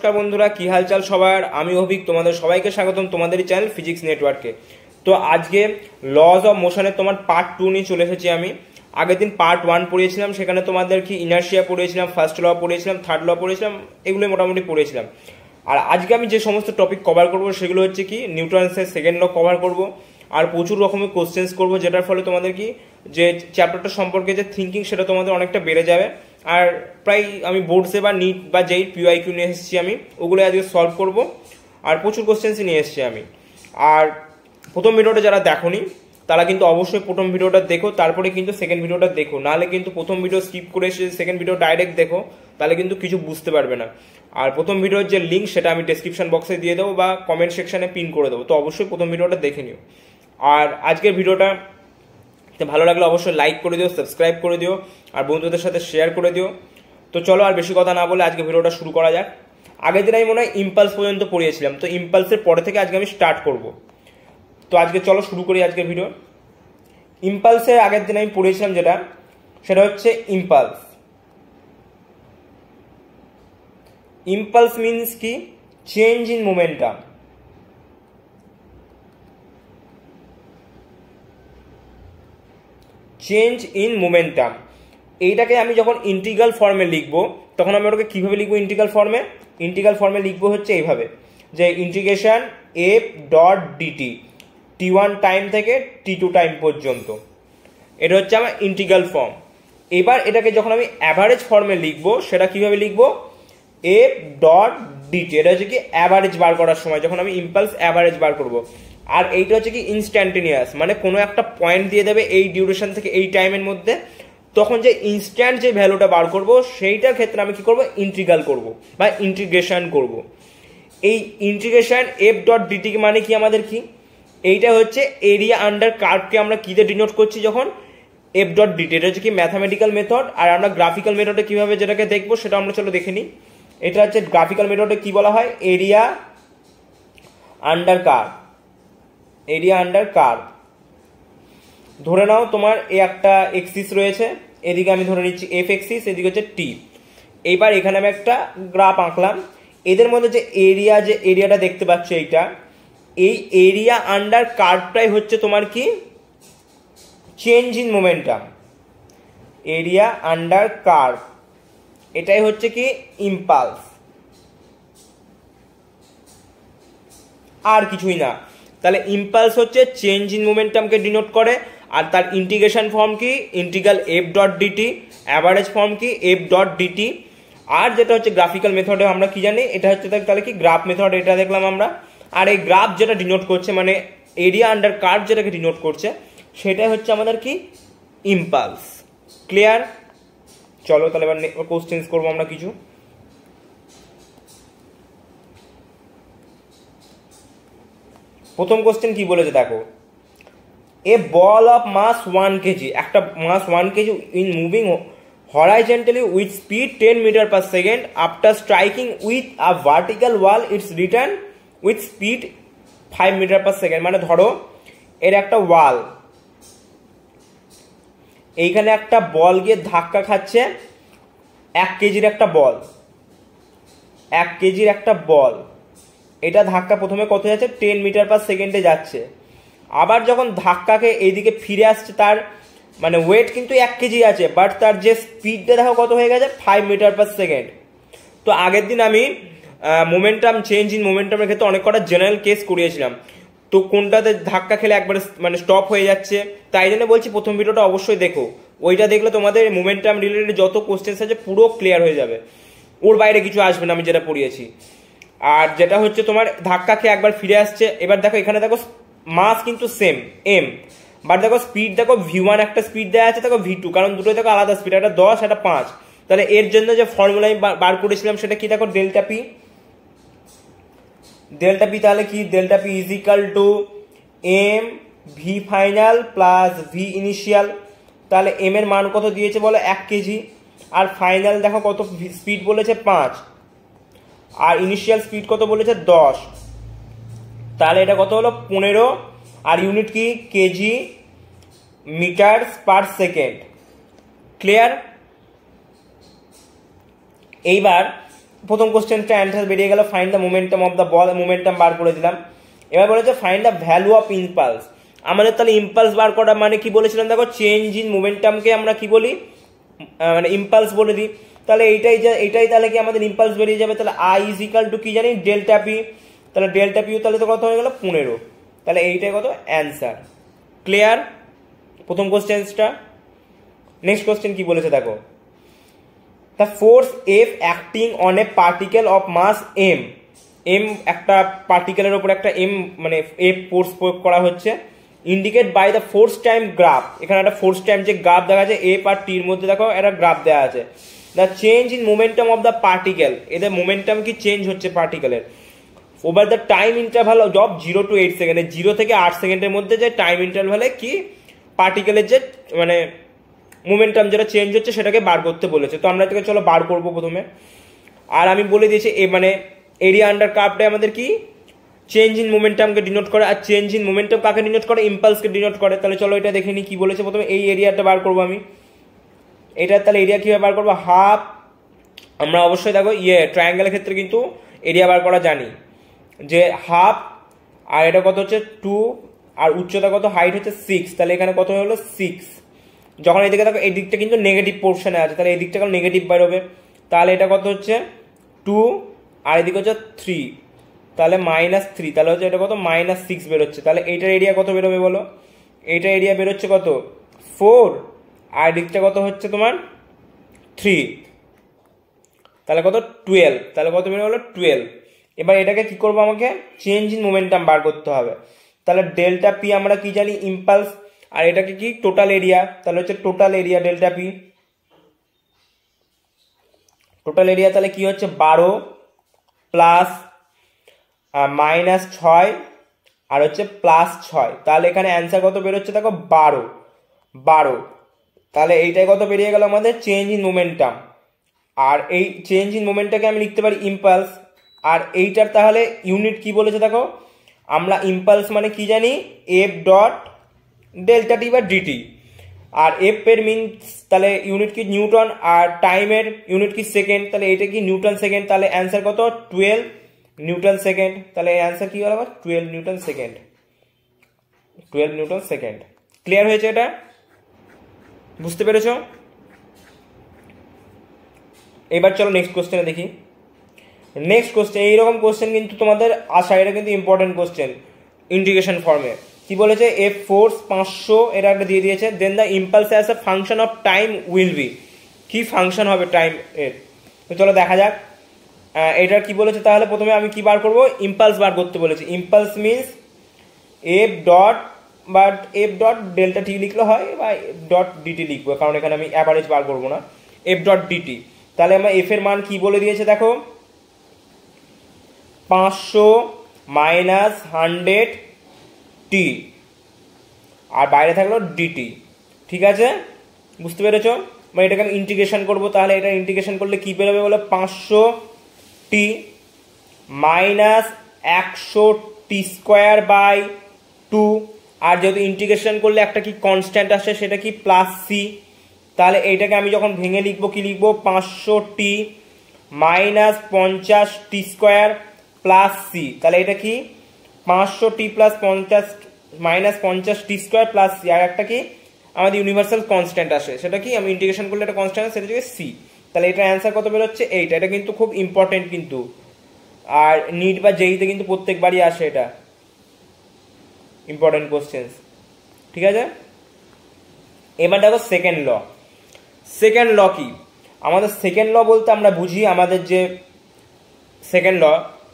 নমস্কার বন্ধুরা, কি হালচাল সবার। আমি অভিক, তোমাদের সবাইকে স্বাগতম তোমাদের চ্যানেল ফিজিক্স নেটওয়ার্কে। তো আজকে লজ অফ মোশনের তোমার পার্ট 2 নিয়ে চলে এসেছি। আমি আগের দিন পার্ট 1 পড়িয়েছিলাম, সেখানে তোমাদের কি ইনার্শিয়া পড়িয়েছিলাম, ফার্স্ট ল পড়িয়েছিলাম, থার্ড ল পড়িয়েছিলাম, এগুলোই মোটামুটি পড়িয়েছিলাম। আর আজকে আমি যে সমস্ত টপিক কভার করবো সেগুলো হচ্ছে কি নিউটনের সেকেন্ড ল কভার করব, আর প্রচুর রকমের কোশ্চেন্স করবো, যেটার ফলে তোমাদের কি যে চ্যাপ্টারটা সম্পর্কে যে থিঙ্কিং সেটা তোমাদের অনেকটা বেড়ে যাবে। আর প্রায় আমি বোর্ডসে বা নিট বা যেই পিওআইকিউ নিয়ে এসেছি আমি, ওগুলো আজকে সলভ করব, আর প্রচুর কোশ্চেন্সই নিয়ে এসেছি আমি। আর প্রথম ভিডিওটা যারা দেখোনি তারা কিন্তু অবশ্যই প্রথম ভিডিওটা দেখো, তারপরে কিন্তু সেকেন্ড ভিডিওটা দেখো। নাহলে কিন্তু প্রথম ভিডিও স্কিপ করে এসে সেকেন্ড ভিডিও ডাইরেক্ট দেখো, তাহলে কিন্তু কিছু বুঝতে পারবে না। আর প্রথম ভিডিওর যে লিঙ্ক সেটা আমি ডেসক্রিপশন বক্সে দিয়ে দেবো বা কমেন্ট সেকশনে পিন করে দেবো, তো অবশ্যই প্রথম ভিডিওটা দেখে নিও। আর আজকের ভিডিওটা ভালো লাগলে অবশ্যই লাইক করে দিও, সাবস্ক্রাইব করে দিও, আর বন্ধুদের সাথে শেয়ার করে দিও। তো চলো আর বেশি কথা না বলে আজকে ভিডিওটা শুরু করা যাক। আগের দিন আমি মনে হয় ইম্পালস পর্যন্ত পড়িয়েছিলাম, তো ইম্পালসের পরে থেকে আজকে আমি স্টার্ট করব। তো আজকে চলো শুরু করি আজকের ভিডিও। ইম্পালসের আগের দিন আমি পড়িয়েছিলাম সেটা হচ্ছে ইম্পালস। ইম্পালস মিনস কি? Change in momentum. Change in momentum এইটাকে আমি যখন ইন্টিগ্রাল ফর্মে লিখবো তখন আমি ওটাকে কিভাবে লিখবো? ইন্টিগ্রাল ফর্মে লিখবো হচ্ছে এইভাবে, যে integration F dot dt t1 time থেকে t2 টাইম পর্যন্ত। এটা হচ্ছে আমার ইন্টিগ্রাল ফর্ম। এবার এটাকে যখন আমি অ্যাভারেজ ফর্মে লিখবো সেটা কিভাবে লিখবো? F dot dt. এটা হচ্ছে কি অ্যাভারেজ বার করার সময়, যখন আমি ইম্পালস অ্যাভারেজ বার করবো। আর এইটা হচ্ছে কি ইনস্ট্যান্টেনিয়াস, মানে কোনো একটা পয়েন্ট দিয়ে দেবে এই ডিউরেশন থেকে এই টাইমের মধ্যে, তখন যে ইনস্ট্যান্ট যে ভ্যালুটা বার করব সেইটার ক্ষেত্রে আমি কি করব? ইন্টিগ্রাল করব বা ইন্টিগ্রেশন করব। এই ইন্টিগ্রেশন এফ ডট ডিটি মানে কি আমাদের কি? এইটা হচ্ছে এরিয়া আন্ডার কার্ভকে আমরা কিতে ডিনোট করছি যখন এফ ডট ডিটি। এটা হচ্ছে কি ম্যাথামেটিক্যাল মেথড। আর আমরা গ্রাফিক্যাল মেথডে কিভাবে যেটাকে দেখবো সেটা আমরা চলো দেখে নিই। এটা হচ্ছে গ্রাফিক্যাল মেথডে কি বলা হয়? Area under curve. Area under curve. ধরে নাও তোমার এই একটা এক্সিস রয়েছে, এদিকে আমি ধরে নিচ্ছি এফ এক্সিস, এদিকে হচ্ছে টি। এইবার এখানে আমি একটা গ্রাফ আঁকলাম। এদের মধ্যে যে এরিয়াটা দেখতে পাচ্ছ এইটা, এই এরিয়া আন্ডার কার্ভটাই হচ্ছে তোমার কি change in momentum. Area under curve এটাই হচ্ছে কি ইম্পালস, আর কিছুই না। তাহলে ইম্পালস হচ্ছে চেঞ্জ ইন মোমেন্টামকে ডিনোট করে। আর তার ইন্টিগ্রেশন ফর্ম কি? Integral F dot dt. Average form কি? F dot dt. আর যেটা হচ্ছে গ্রাফিক্যাল মেথডে আমরা কি জানি? এটা হচ্ছে তাহলে কি গ্রাফ মেথড, এটা দেখলাম আমরা। আর এই গ্রাফ যেটা ডিনোট করছে, মানে এরিয়া আন্ডার কার্ভ যেটাকে ডিনোট করছে, সেটাই হচ্ছে আমাদের কি ইম্পালস। ক্লিয়ার? চলো তাহলে এবার কোশ্চেন্স করবো আমরা কিছু। প্রথম কোশ্চেন কি বলেছে দেখো, এ বল অফ মাস 1 কেজি, একটা মাস 1 KG in moving horizontally with speed 10 meter per second after striking with a vertical wall its return with speed 5 meter per second। মানে ধরো এর একটা ওয়াল, এইখানে একটা বল গিয়ে ধাক্কা খাচ্ছে, 1 কেজির একটা বল, 1 কেজির একটা বল, এটা ধাক্কা প্রথমে কত যাচ্ছে? 10 মিটার পার সেকেন্ডে যাচ্ছে। আবার যখন ধাক্কাকে এইদিকে ফিরে আসছে, তার মানে ওয়েট কিন্তু 1 কেজি আছে, বাট তার যে স্পিডটা দেখো কত হয়ে গেছে? 5 মিটার পার সেকেন্ড। তো আগের দিন আমি মোমেন্টাম চেঞ্জ ইন মোমেন্টামের ক্ষেত্রে অনেক কটা জেনারেল কেস করিয়েছিলাম। তো কোনটাতে ধাক্কা খেলে একবারে মানে স্টপ হয়ে যাচ্ছে, তাই জন্য বলছি প্রথম ভিডিওটা অবশ্যই দেখো। ওইটা দেখলে তোমাদের মোমেন্টাম রিলেটেড যত কোশ্চেন্স আছে পুরো ক্লিয়ার হয়ে যাবে, ওর বাইরে কিছু আসবে না আমি যেটা পড়িয়েছি। আর যেটা হচ্ছে তোমার ধাক্কা খেয়ে একবার ফিরে আসছে। এবার দেখো এখানে দেখো মাস কিন্তু সেম এম, বাট দেখো স্পিড দেখো v1 একটা স্পিড দেওয়া আছে, দেখো v2, কারণ দুটোই দেখো আলাদা স্পিড, একটা 10 একটা 5। তাহলে এর জন্য যে ফর্মুলা আমি বার করেছিলাম সেটা কি দেখো? Delta P. তাহলে কি? Delta P is equal to M V final plus V initial. তাহলে এম এর মান কত দিয়েছে বলো? 1 কেজি। আর ফাইনাল দেখো কত স্পিড বলেছে? 5। আর ইনিশিয়াল স্পিড কত বলেছে? 10। তাহলে এটা কত হলো? 15। আর ইউনিট কি? Kg metre per second. Clear? এইবার প্রথম কোশ্চেনটা অ্যান্সার বেরিয়ে গেল, find the momentum of the ball, momentum বার করে দিলাম। এবার বলেছে find the value of impulse. আমাদের তাহলে ইম্পালস বার করা মানে কি বলেছিলাম দেখো, চেঞ্জ ইন মোমেন্টামকে আমরা কি বলি, মানে ইম্পালস বলে দিই। তাহলে এইটাই তাহলে কি আমাদের ইম্পালস বেরিয়ে যাবে। তাহলে আই ইজ ইকাল টু কি জানি, ডেল্টা পি। তাহলে ডেল্টা পিও তাহলে তো কত হয়ে গেল 15। তাহলে এইটাই কত অ্যান্সার। ক্লিয়ার প্রথম কোশ্চেনটা। নেক্সট কোশ্চেন কি বলেছে দেখো, the force F acting on a particle of mass M. M একটা পার্টিকেলের ওপর একটা এম মানে এফ ফোর্স প্রয়োগ করা হচ্ছে, indicate by the force time graph. এখানে একটা ফোর্স টাইম যে গ্রাফ দেখা যাচ্ছে এফ আর টির মধ্যে দেখো একটা গ্রাফ দেওয়া আছে। The change in momentum of the particle, এদের মোমেন্টাম কি চেঞ্জ হচ্ছে পার্টিকেলের over the time interval of 0 to 8 second, 0 থেকে 8 সেকেন্ডের মধ্যে যে টাইম ইন্টারভালে কি পার্টিকেলের যে মানে মোমেন্টাম যেটা চেঞ্জ হচ্ছে সেটাকে বার করতে বলেছে। তো আমরা এটাকে চলো বার করবো প্রথমে। আর আমি বলে দিয়েছি মানে এরিয়া আন্ডার কার্ভটা আমাদের কি চেঞ্জ ইন মোমেন্টামকে ডিনোট করে, আর চেঞ্জ ইন মোমেন্টাম কাকে ডিনোট করে, ইম্পালসকে ডিনোট করে। তাহলে চলো এটা দেখে নিই কি বলেছে। প্রথমে এই এরিয়াটা বার করবো আমি, এটার তাহলে এরিয়া কিভাবে বার করবো, হাফ। আমরা অবশ্যই দেখো ট্রায়াঙ্গেলের ক্ষেত্রে কিন্তু এরিয়া বার করা জানি যে হাফ, আর এটা কত হচ্ছে 2, আর উচ্চতা কত, হাইট হচ্ছে 6। তাহলে এখানে কত হলো 6। যখন এদিকে দেখো এই দিকটা কিন্তু নেগেটিভ পোর্শনে আছে, তাহলে এই দিকটা নেগেটিভ বেরোবে। তাহলে এটা কত হচ্ছে 2, আর এদিকে হচ্ছে 3, তাহলে -3। তাহলে হচ্ছে এটা কত -6 বেরোচ্ছে। তাহলে এইটার এরিয়া কত বেরোবে বলো, এইটার এরিয়া বেরোচ্ছে কত 4, আর দিকটা কত হচ্ছে তোমার 3, তাহলে কত 12। তাহলে কত বেরো হলো 12। এবার এটাকে কি করবো, আমাকে চেঞ্জ ইন মোমেন্টাম বার করতে হবে। তাহলে ডেল্টা পি আমরা কি জানি, ইম্পালস, আর এটাকে কি টোটাল এরিয়া। তাহলে হচ্ছে total area delta P, total area তাহলে কি হচ্ছে 12 প্লাস -6 আর হচ্ছে +6। তাহলে এখানে অ্যান্সার কত বেরোচ্ছে দেখো 12। তাহলে এইটাই কত বেরিয়ে গেল আমাদের চেঞ্জ ইন মোমেন্টাম। আর এই চেঞ্জ ইন মোমেন্টটাকে আমি লিখতে পারি ইম্পালস। আর এইটার তাহলে ইউনিট কি বলেছে দেখো, আমরা ইম্পালস মানে কি জানি, এফ ডট ডেল্টা টি বা ডিটি। আর এফ এর মিনস তাহলে ইউনিট কি নিউটন, আর টাইমের ইউনিট কি সেকেন্ড। তাহলে এটা কি নিউটন সেকেন্ড। তাহলে অ্যান্সার কত 12 নিউটন সেকেন্ড। তাহলে এই অ্যান্সার কি হলো আমার 12 Newton second, 12 Newton second. Clear হয়েছে? এটা বুঝতে পেরেছো? এবার চলো নেক্সট কোশ্চেনে দেখি। নেক্সট কোশ্চেন, এইরকম কোশ্চেন কিন্তু তোমাদের আসা, এটা কিন্তু ইম্পর্টেন্ট কোশ্চেন ইন্টিগ্রেশন ফর্মে। কি বলেছে, এফ ফোর্স 500 এটা একটা দিয়ে দিয়েছে, then the impulse as a function of time will be. কি ফাংশন হবে টাইম এর, তো চলো দেখা যাক এটা কি বলেছে। তাহলে প্রথমে আমি কি বার করব, ইম্পালস বার করতে বলেছি। Impulse means F dot, but F dot delta T লিখলে হয়, বা এফ ডট ডিটি লিখবো, কারণ এখানে আমি অ্যাভারেজ বার করবো না। এফ ডট ডিটি, তাহলে আমার এফ এর মান কি বলে দিয়েছে দেখো, 500 মাইনাস 100 টি, আর বাইরে থাকলো ডিটি। ঠিক আছে, বুঝতে পেরেছো? মানে এটাকে আমি ইন্টিগ্রেশন করবো। তাহলে এটা ইন্টিগ্রেশন করলে কি বেরোবে বলে, 500 টি মাইনাস 100 টি স্কোয়ার বাই 2। আর যেহেতু ইন্টিগ্রেশন করলে একটা কি কনস্ট্যান্ট আসে, সেটা কি প্লাস সি। তাহলে এইটাকে আমি যখন ভেঙে লিখবো কি লিখবো, 500 টি মাইনাস 50 টি স্কোয়ার প্লাস সি। তাহলে এটা কি 500 টি প্লাস 50 মাইনাস 50 টি স্কোয়ার প্লাস সি। আর একটা কি আমাদের ইউনিভার্সাল কনস্ট্যান্ট আসে, সেটা কি আমি ইন্টিগ্রেশন করলে একটা কনস্ট্যান্ট, সেটা হচ্ছে সি। তাহলে এটা অ্যান্সার কত বেরোচ্ছে, এইটা। এটা কিন্তু খুব ইম্পর্টেন্ট কিন্তু, আর নিট বা জেইতে কিন্তু প্রত্যেকবারই আসে, এটা ইম্পর্টেন্ট কোশ্চেন্স। ঠিক আছে, এবার দেখো সেকেন্ড ল। সেকেন্ড ল কি, আমাদের সেকেন্ড ল বলতে আমরা বুঝি আমাদের যে সেকেন্ড ল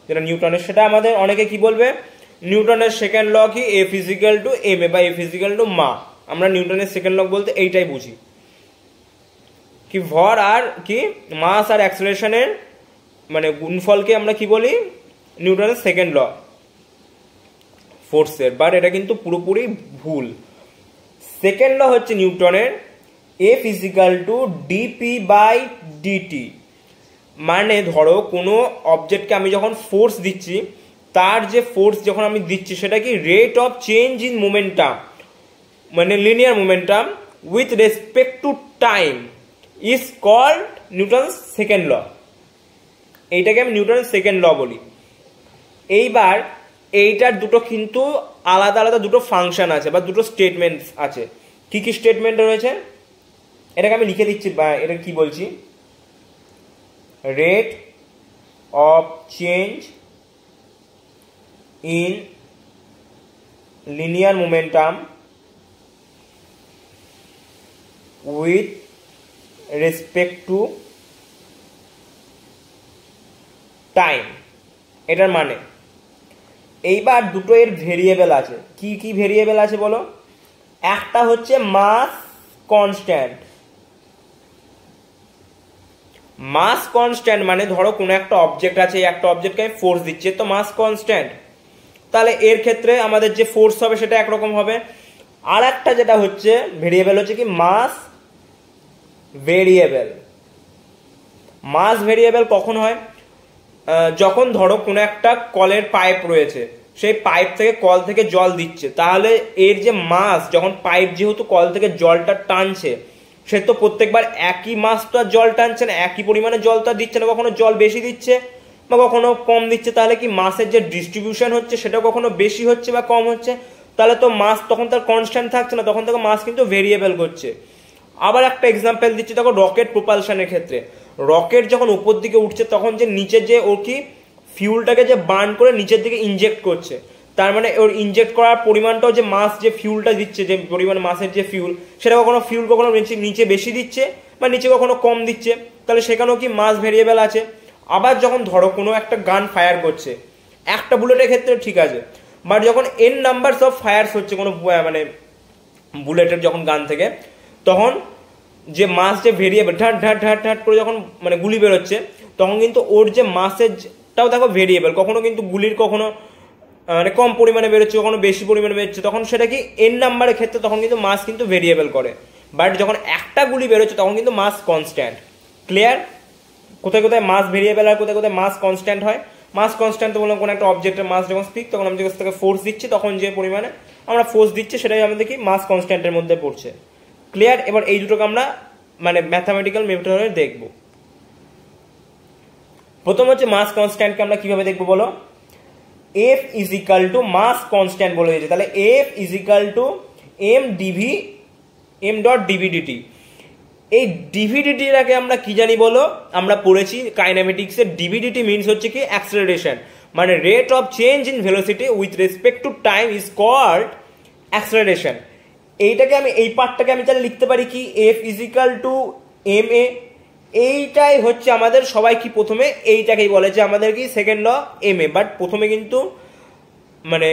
যেটা নিউটনের, সেটা আমাদের অনেকে কি বলবে, নিউটনের সেকেন্ড ল কি, এফ ইজিক্যাল টু এম এ বা এফ ইজিক্যাল টু মা। আমরা নিউটনের সেকেন্ড ল বলতে এইটাই বুঝি কি, ভর আর কি মাস আর অ্যাক্সেলারেশনের মানে গুণফলকে আমরা কি বলি, নিউটনের সেকেন্ড ল ফোর্সের। বাট এটা কিন্তু পুরোপুরি ভুল। সেকেন্ড ল হচ্ছে নিউটনের F is equal to dp by dt. মানে ধরো কোনো অবজেক্টকে আমি যখন ফোর্স দিচ্ছি, তার যে ফোর্স যখন আমি দিচ্ছি সেটা কি rate of change in momentum, মানে linear momentum with respect to time is called Newton's second law. এইটাকে আমি নিউটনের সেকেন্ড ল বলি। এইবার এইটার দুটো কিন্তু আলাদা আলাদা দুটো ফাংশন আছে বা দুটো স্টেটমেন্ট আছে। কি কি স্টেটমেন্ট রয়েছে এটাকে আমি লিখে দিচ্ছি, বা এটা কি বলছি, rate of change in linear momentum with respect to time, এটার মানে। এইবার দুটো এর ভেরিয়েবল আছে। কি কি ভেরিয়েবল আছে বলো? একটা হচ্ছে মাস কনস্ট্যান্ট। মাস কনস্ট্যান্ট মানে ধরো কোনো একটা অবজেক্ট আছে, একটা অবজেক্টকে আমি ফোর্স দিচ্ছি, তো মাস কনস্ট্যান্ট, তাহলে এর ক্ষেত্রে আমাদের যে ফোর্স হবে সেটা একরকম হবে। আর একটা যেটা হচ্ছে ভেরিয়েবল হচ্ছে কি মাস ভেরিয়েবল। মাস ভেরিয়েবল কখন হয়? যখন ধরো কোনো একটা কলের পাইপ রয়েছে, সেই পাইপ থেকে কল থেকে জল দিচ্ছে, তাহলে এর যে মাস, যখন পাইপ যেহেতু কল থেকে জলটা টানছে, সে তো প্রত্যেকবার একই মাস তো আর জল টানছে না, একই পরিমাণে জল তো আর দিচ্ছে না, কখনো জল বেশি দিচ্ছে বা কখনো কম দিচ্ছে। তাহলে কি মাসের যে ডিস্ট্রিবিউশন হচ্ছে সেটা কখনো বেশি হচ্ছে বা কম হচ্ছে, তাহলে তো মাস তখন তার কনস্ট্যান্ট থাকছে না, তখন থেকে মাস কিন্তু ভেরিয়েবল করছে। আবার একটা এক্সাম্পল দিচ্ছি, দেখো রকেট প্রোপালশনের ক্ষেত্রে, রকেট যখন উপর দিকে উঠছে তখন যে নিচে যে ও কি ফিউলটাকে যে বার্ন করে নিচের দিকে ইনজেক্ট করছে, তার মানে ওর ইনজেক্ট করার পরিমাণটাও যে মাস, যে ফিউলটা দিচ্ছে, যে পরিমাণ মাসের যে ফিউল, সেটা কখনো ফিউল কখনো নিচে বেশি দিচ্ছে বা নিচে কখনো কম দিচ্ছে, তাহলে সেখানেও কি মাস ভেরিয়েবল আছে। আবার যখন ধরো কোনো একটা গান ফায়ার করছে, একটা বুলেটের ক্ষেত্রে ঠিক আছে, বাট যখন এন নাম্বারস অফ ফায়ার্স হচ্ছে কোনো মানে বুলেটের যখন গান থেকে, তখন যে মাস যে ভেরিয়েবল ঢাট ঢাট ঢাট ঢাট করে যখন মানে গুলি বেরোচ্ছে, তখন কিন্তু ওর যে মাসেরটাও দেখো ভেরিয়েবল, কখনো কিন্তু গুলির কখনো মানে কম পরিমাণে বেরোচ্ছে, কখনো বেশি পরিমাণে বেরোচ্ছে, তখন সেটা কি এন নাম্বারের ক্ষেত্রে তখন কিন্তু মাস কিন্তু ভেরিয়েবল করে। বাট যখন একটা গুলি বেরোচ্ছে তখন কিন্তু মাস কনস্ট্যান্ট। ক্লিয়ার? কোথায় কোথায় মাস ভেরিয়েবল আর কোথায় কোথায় মাস কনস্ট্যান্ট হয়? মাস কনস্ট্যান্ট তো বললাম কোনো একটা অবজেক্টের মাস যখন স্থির, তখন আমি যখন তাকে ফোর্স দিচ্ছি, তখন যে পরিমাণে আমরা ফোর্স দিচ্ছি সেটাই আমাদের কি মাস কনস্ট্যান্টের মধ্যে পড়ছে। ক্লিয়ার? এবার এই দুটোকে আমরা মানে ম্যাথামেটিক্যাল মেথডে দেখব। প্রথম হচ্ছে মাস কনস্ট্যান্টকে আমরা কিভাবে দেখবো বলো? F is equal to mass constant বলে দিয়েছে, তাহলে F is equal to m dv m dot dv dt. এই ডিভিডিটিটাকে আমরা কি জানি বলো? আমরা পড়েছি কাইনেমেটিক্সের, ডিভিডিটি মিনস হচ্ছে কি অ্যাক্সেলারেশন, মানে rate of change in velocity with respect to time is called acceleration. এইটাকে আমি এই পার্টটাকে আমি তাহলে লিখতে পারি কি F is equal to m a. এইটাই হচ্ছে আমাদের সবাই কি প্রথমে এইটাকেই বলে যে আমাদের কি second law m a, but প্রথমে কিন্তু মানে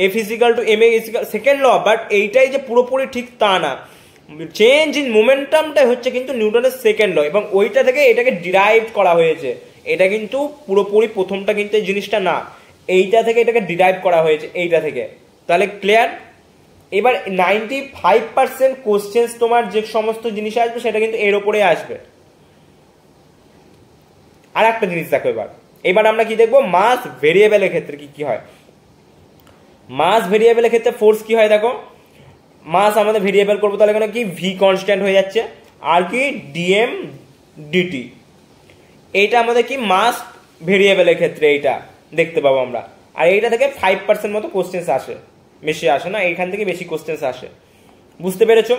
F is equal to m a second law, but এইটাই যে পুরোপুরি ঠিক তা না। চেঞ্জ ইন মোমেন্টামটাই হচ্ছে কিন্তু নিউটনের সেকেন্ড ল, এবং ওইটা থেকে এটাকে ডিরাইভ করা হয়েছে। এটা কিন্তু পুরোপুরি প্রথমটা কিন্তু এই জিনিসটা না, এইটা থেকে এটাকে ডিরাইভ করা হয়েছে, এইটা থেকে। তাহলে ক্লিয়ার? এবার 95% কোশ্চেন্স তোমার যে সমস্ত জিনিস আসবে সেটা কিন্তু এর ওপরে আসবে। আর একটা জিনিস দেখো, এবার আমরা কি দেখবো মাস ভেরিয়েবলের ক্ষেত্রে কি কি হয়। মাস ভেরিয়েবলের ক্ষেত্রে ফোর্স কি হয় দেখো, মাস আমাদের ভেরিয়েবল করবো, তাহলে এখানে কি ভি কনস্ট্যান্ট হয়ে যাচ্ছে, আর কি ডিএম ডিটি, এইটা আমাদের কি মাস ভেরিয়েবলের ক্ষেত্রে এইটা দেখতে পাবো আমরা। আর এইটা থেকে 5% মতো কোশ্চেন্স আসে, বেশি আসে না, এইখান থেকে বেশি কোশ্চেন্স আসে। বুঝতে পেরেছো?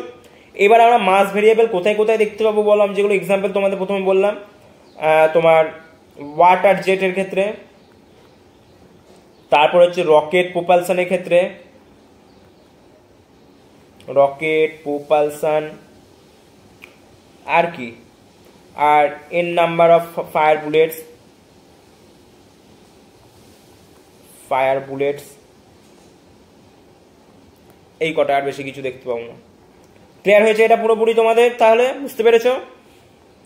এবার আমরা মাস ভেরিয়েবল কোথায় কোথায় দেখতে পাবো বললাম, যেগুলো এক্সাম্পল তোমাদের প্রথমে বললাম, তোমার ওয়াটার জেটের ক্ষেত্রে, তারপর হচ্ছে রকেট প্রোপালশনের ক্ষেত্রে, রকেট প্রোপালশন, আর কি, আর n number of fire bullets, এই কটা, আর বেশি কিছু দেখতে পাবো না। ক্লিয়ার হয়েছে এটা পুরোপুরি তোমাদের? তাহলে বুঝতে পেরেছো?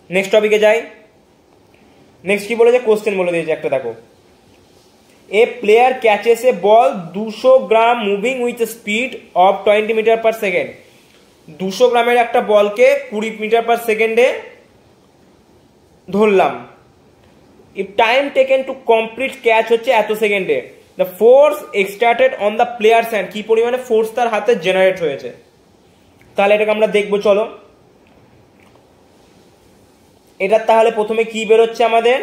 নেক্সট টপিকে যাই। নেক্সট কি বলেছে, কোশ্চেন বলে দিয়েছে একটা, দেখো a player catches a ball 200 gram moving with speed of 20 metre per second. 200 গ্রামের একটা বলকে 20 মিটার পার সেকেন্ডে ধরলাম। If time taken to complete catch হচ্ছে এত সেকেন্ডে, the force extracted on the player's hand, কি পরিমাণে ফোর্স তার হাতে জেনারেট হয়েছে। তাহলে এটাকে আমরা দেখবো, চলো। এটা তাহলে প্রথমে কি বেরোচ্ছে আমাদের,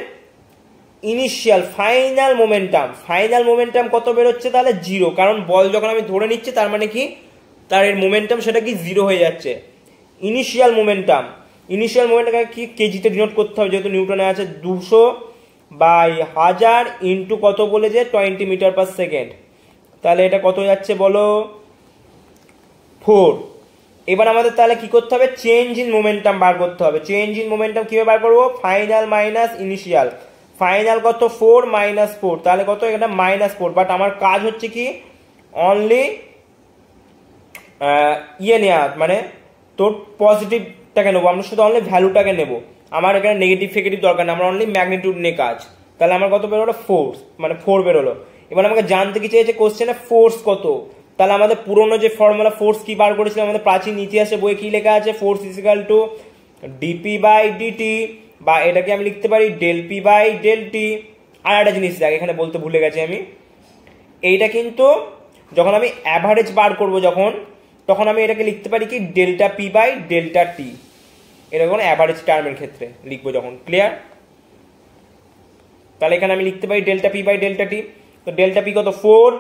ইনিশিয়াল ফাইনাল মোমেন্টাম কত বেরোচ্ছে? তাহলে 0, কারণ বল যখন আমি ধরে নিচ্ছি তার মানে কি তার এর মোমেন্টাম সেটা কি 0 হয়ে যাচ্ছে। ইনিশিয়াল মোমেন্টামকে কি কেজিতে ডিনোট করতে হবে, যেহেতু নিউটনে আছে 200/1000 ইন্টু কত বলেছে 20 মিটার পার সেকেন্ড, তাহলে এটা কত যাচ্ছে বলো 4। এবার আমাদের তাহলে কি করতে হবে, চেঞ্জ ইন মোমেন্টাম বার করতে হবে। চেঞ্জ ইন মোমেন্টাম কিভাবে বার করবো, ফাইনাল মাইনাস ইনিশিয়াল। ফাইনাল কত 4 মাইনাস 4, তাহলে কত এটা -4, বাট আমার কাজ হচ্ছে কি অনলি নেওয়া, মানে তোর পজিটিভটাকে নেবো, আমরা শুধু অনলি ভ্যালুটাকে নেবো, আমার এখানে নেগেটিভ ফেগেটিভ দরকার না, আমরা অনলি ম্যাগনিটিউড নিয়ে কাজ। তাহলে আমার কত বেরোলো 4, মানে 4 বেরোলো। এবার আমাকে জানতে কি চেয়েছে কোশ্চেনে, ফোর্স কত। তাহলে আমাদের পুরোনো যে ফর্মুলা ফোর্স কি বার করেছিলাম আমাদের প্রাচীন ইতিহাসে বই কি লেখা আছে, ফোর্স ইজিক্যাল টু dp/dt, বা এটাকে আমি লিখতে পারি ∂p/∂t। আর একটা জিনিস দেখ এখানে বলতে ভুলে গেছি আমি, এইটা কিন্তু যখন আমি অ্যাভারেজ বার করবো তখন আমি এটাকে লিখতে পারি কি ΔP/ΔT, এটা কোনো অ্যাভারেজ টার্মের ক্ষেত্রে লিখবো যখন। ক্লিয়ার? তাহলে এখানে আমি লিখতে পারি ΔP/ΔT। তো ΔP কত 4,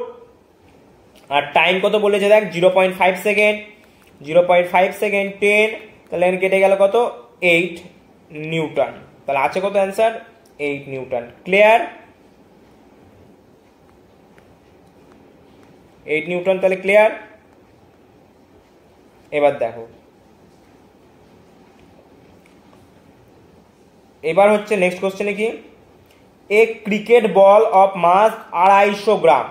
আর টাইম কত বলেছে দেখ 0.5 সেকেন্ড, 0.5 সেকেন্ড 10, তাহলে এখানে কেটে গেল কত 8 নিউটন। তাহলে আছে কত অ্যান্সার 8 নিউটন। ক্লিয়ার? 8 নিউটন তাহলে ক্লিয়ার। এবার দেখো, এবার হচ্ছে নেক্সট কোশ্চেনে কি, a cricket ball of mass 250 gram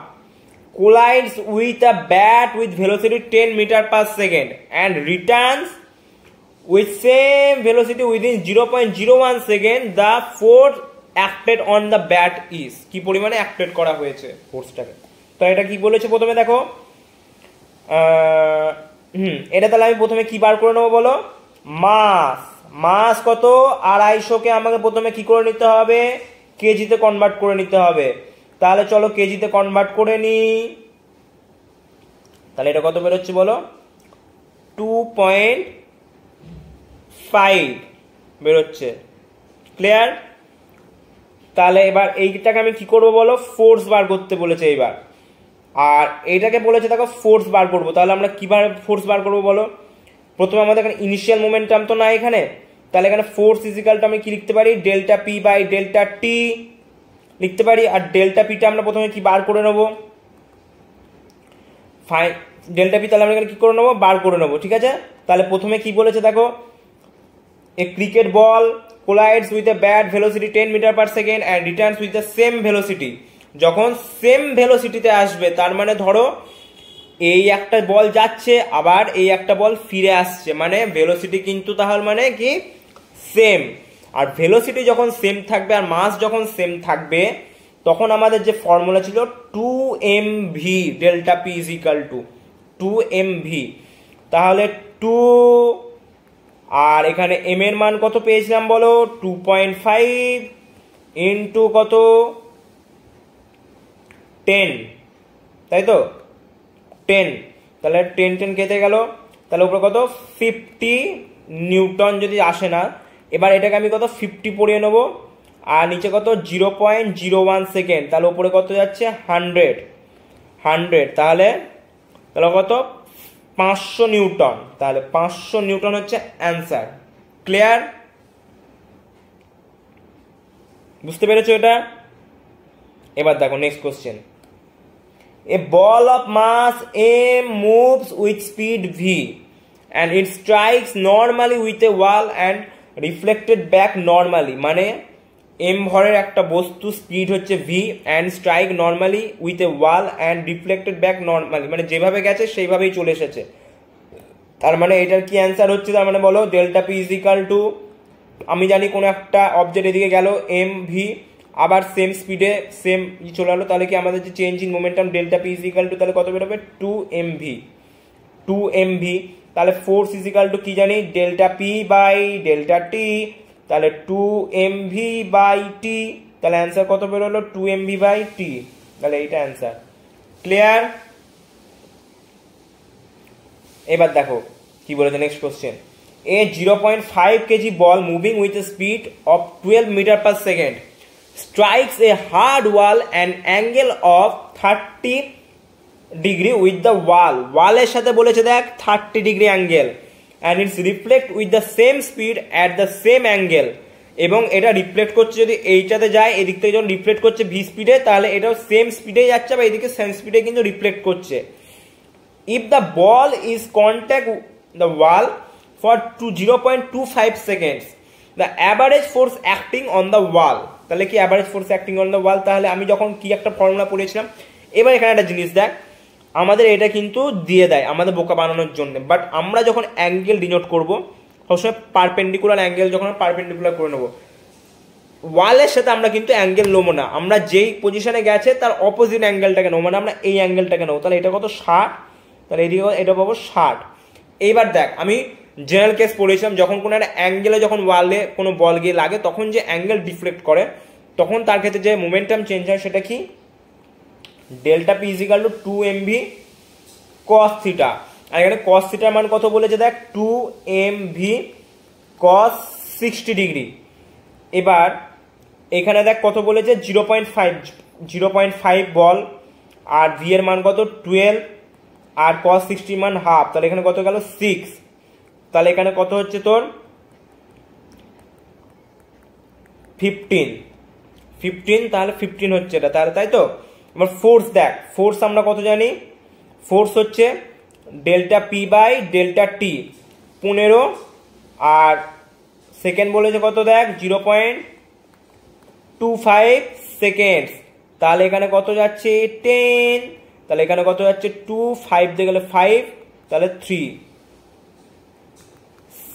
collides with a bat with velocity 10 meter per second and returns with same velocity within 0.01 second. The force acted on the bat is, কি পরিমাণে acted করা হয়েছে ফোর্সটাকে। তো এটা কি বলেছে প্রথমে দেখো, এটা তাহলে আমি প্রথমে কি বার করে নেবো বলো, মাস কত 250কে আমাকে প্রথমে কি করে নিতে হবে, কেজিতে কনভার্ট করে নিতে হবে। তাহলে চলো কেজিতে কনভার্ট করে নি, তাহলে এটা কত বেরোচ্ছে বলো 2.5 বেরোচ্ছে। ক্লিয়ার? তাহলে এবার এইটাকে আমি কি করবো বলো, ফোর্স বার করতে বলেছে এবার, আর এইটাকে বলেছে দেখো ফোর্স বার করবো। তাহলে আমরা কিভাবে ফোর্স বার করবো বলো, প্রথমে আমাদের এখানে ইনিশিয়াল মোমেন্টাম তো না এখানে, তাহলে এখানে ফোর্স ইজিক্যালটা আমি কি লিখতে পারি ΔP/ΔT লিখতে পারি। আর ΔPটা আমরা প্রথমে কি বার করে নেবো, ΔP, তাহলে আমরা এখানে কি করে নেবো, বার করে নেবো। ঠিক আছে? তাহলে প্রথমে কি বলেছে দেখো, a cricket ball collides with a bat velocity 10 meter per second and returns with the same velocity। যখন সেম ভেলোসিটিতে আসবে তার মানে ধরো এই একটা বল যাচ্ছে আবার এই একটা বল ফিরে আসছে, মানে ভেলোসিটি কিন্তু তাহলে মানে কি সেম। আর ভেলোসিটি যখন সেম থাকবে আর মাস যখন সেম থাকবে তখন আমাদের যে ফর্মুলা ছিল 2mv, ΔP = 2mv। তাহলে 2, আর এখানে m এর মান কত পেয়েছিলাম বলো 2.5 ইন্টু কত 10, তাই তো 10, তাহলে 10 কেটে গেল, তাহলে উপরে কত 50 নিউটন যদি আসে না। এবার এটাকে আমি কত 50 পড়িয়ে নেবো, আর নিচে কত 0.01 সেকেন্ড, তাহলে উপরে কত যাচ্ছে 100, তাহলে কত 500 নিউটন। তাহলে 500 নিউটন হচ্ছে অ্যান্সার। ক্লিয়ার? বুঝতে পেরেছো এটা? এবার দেখো next question, a ball of mass m moves with speed v and it strikes normally with a wall and reflected back normally, মানে m ভরের একটা বস্তু, স্পিড হচ্ছে v and strike normally with a wall and reflected back normally, মানে যেভাবে গেছে সেইভাবেই চলে এসেছে। তার মানে এটার কি অ্যান্সার হচ্ছে, তার মানে বলো ΔP = আমি জানি কোন একটা অবজেক্ট এদিকে গেল mv, আবার সেম স্পিডে সেম চলে এলো, তাহলে কি আমাদের যে চেঞ্জ ইন মোমেন্টাম ΔP = তাহলে কত বেরোবে 2mv। তাহলে ফোর্স = কি জানি ΔP/ΔT, তাহলে 2mv/t, তাহলে অ্যান্সার কত বেরোলো 2mv/t, তাহলে এইটা অ্যান্সার। ক্লিয়ার? এবার দেখো কি বলেছে next question, a 0.5 kg ball moving with a speed of 12 metre per second strikes a hard wall an angle of 30 degree with the wall, ওয়ালের সাথে বলেছে দেখ 30 degree angle, and it's reflect with the same speed at the same angle, এবং এটা reflect করছে যদি এইটাতে যায়, এদিক থেকে যখন রিফ্লেক্ট করছে ভি স্পিডে, তাহলে এটাও সেম স্পিডে যাচ্ছে বা এদিকে সেম স্পিডে কিন্তু রিফ্লেক্ট করছে। if the ball is contact the wall for 0.25 seconds, the average force acting on the wall, তাহলে কি average force acting on the wall, তাহলে আমি যখন কি একটা ফর্মুলা পড়েছিলাম, এবার এখানে একটা জিনিস দেখ, আমাদের এটা কিন্তু দিয়ে দেয় আমাদের বোকা বানানোর জন্য, বাট আমরা যখন অ্যাঙ্গেল ডিনোট করব সবসময় পারপেন্ডিকুলার অ্যাঙ্গেল যখন পারপেন্ডিকুলার করে নেবো, ওয়ালের সাথে আমরা কিন্তু অ্যাঙ্গেল নেবো না, আমরা যেই পজিশনে গেছে তার অপোজিট অ্যাঙ্গেলটাকে নেবো, মানে আমরা এই অ্যাঙ্গেলটাকে নেবো, তাহলে এটা কত 60, তাহলে এদিকে এটা পাবো 60। এইবার দেখ আমি জেনারেল কেস পড়েছিলাম, যখন কোনো একটা অ্যাঙ্গেলে যখন ওয়ালে কোনো বল গিয়ে লাগে তখন যে অ্যাঙ্গেল ডিফ্লেক্ট করে, তখন তার ক্ষেত্রে যে মোমেন্টাম চেঞ্জ হয় সেটা কি, delta P is equal to 2mv cos theta, আর এখানে cos থিটার মান কত বলেছে দেখ 2mv cos 60 ডিগ্রি। এবার এখানে দেখ কত বলেছে 0.5 বল, আর ভি এর মান কত 12, আর cos 60 মান হাফ, তাহলে এখানে কত গেল 6, তাহলে এখানে কত হচ্ছে তোর 15, তাহলে 15 হচ্ছে এটা, তাহলে তাই তো। এবার ফোর্স দেখ, ফোর্স আমরা কত জানি, ফোর্স হচ্ছে delta p by delta t 15, আর সেকেন্ড বলেছে কত দেখ 0.25 সেকেন্ড, তাহলে এখানে কত যাচ্ছে 10, তাহলে এখানে কত যাচ্ছে 2, 5 দিয়ে গেলে 5, তাহলে 3,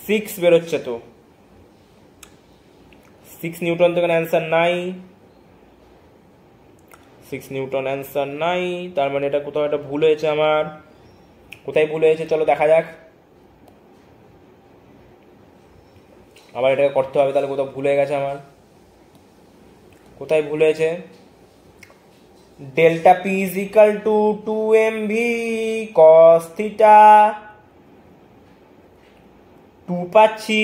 6 বেরোচ্ছে, তো 6 নিউটন, তো এখানে অ্যান্সার নাই, 6 নিউটন অ্যান্সার নাই, তার মানে এটা কোথাও একটা ভুল হয়েছে আমার, কোথায় ভুল হয়েছে চলো দেখা যাক, আবার এটাকে করতে হবে, তাহলে কোথাও ভুল হয়ে গেছে আমার, কোথায় ভুল হয়েছে, delta P is equal two 2mv cos theta 2 পাচ্ছি,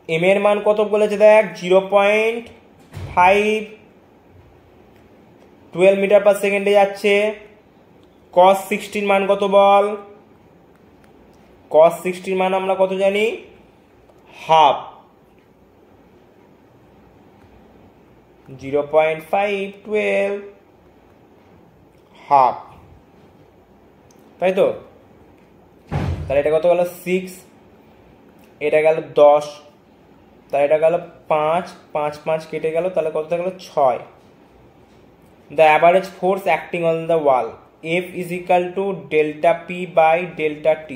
এম এর মান কত বলেছে দেখ 0.5, 12 মিটার পার সেকেন্ডে যাচ্ছে, cos 60 মান কত বল, cos 60 মান আমরা কত জানি হাফ, 0.5, 12 হাফ, তাই তো, তাহলে এটা কত গেল 6, এটা গেল 10, তাহলে এটা গেল 5, 5 5 কেটে গেল, তাহলে কত গেল 6। The average force acting on the wall F is equal to delta P by delta T,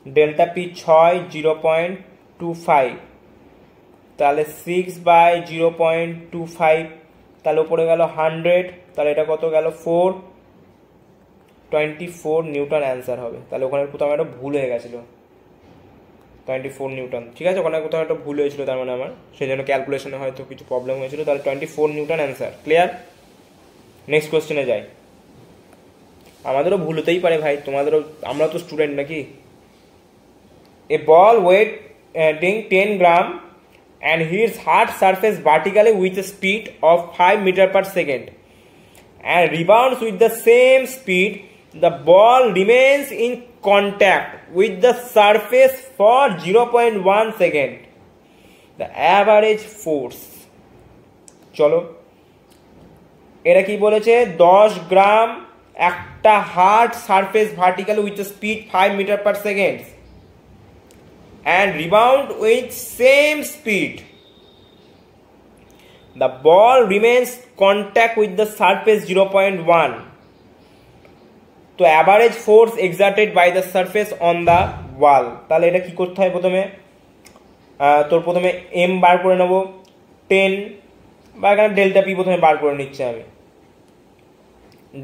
delta P 6 0.25, তাহলে 6 by 0.25, তাহলে উপরে গেল 100, তাহলে এটা কত গেল 24 নিউটন অ্যান্সার হবে, তাহলে ওখানে কোথাও একটা ভুল হয়ে গেছিল, 24 নিউটন, ঠিক আছে, ওখানে কোথাও একটা ভুল হয়েছিল, তার মানে আমার সেই জন্য ক্যালকুলেশনে হয়তো কিছু প্রবলেম হয়েছিল, তাহলে 24 নিউটন অ্যান্সার, ক্লিয়ার। নেক্সট কোশ্চেনে যাই, আমাদেরও ভুল হতেই পারে ভাই, তোমাদেরও, আমরা তো স্টুডেন্ট নাকি। এ বল weighing 10 gram and hits hard surface vertically with a speed of 5 meter per second and rebounds with the same speed, the ball remains in contact with the surface for 0.1 second, the average force, চলো এরা কি বলেছে 10 gram একটা hard surface vertical with speed 5 metre per second and rebound with same speed, the ball remains contact with the surface 0.1, তো average force exerted by the surface on the wall, তাহলে এটা কি করতে হয়, প্রথমে তোর প্রথমে m বার করে নেব 10, বা এখানে ডেল্টা পি প্রথমে বার করে নিচ্ছে, আমি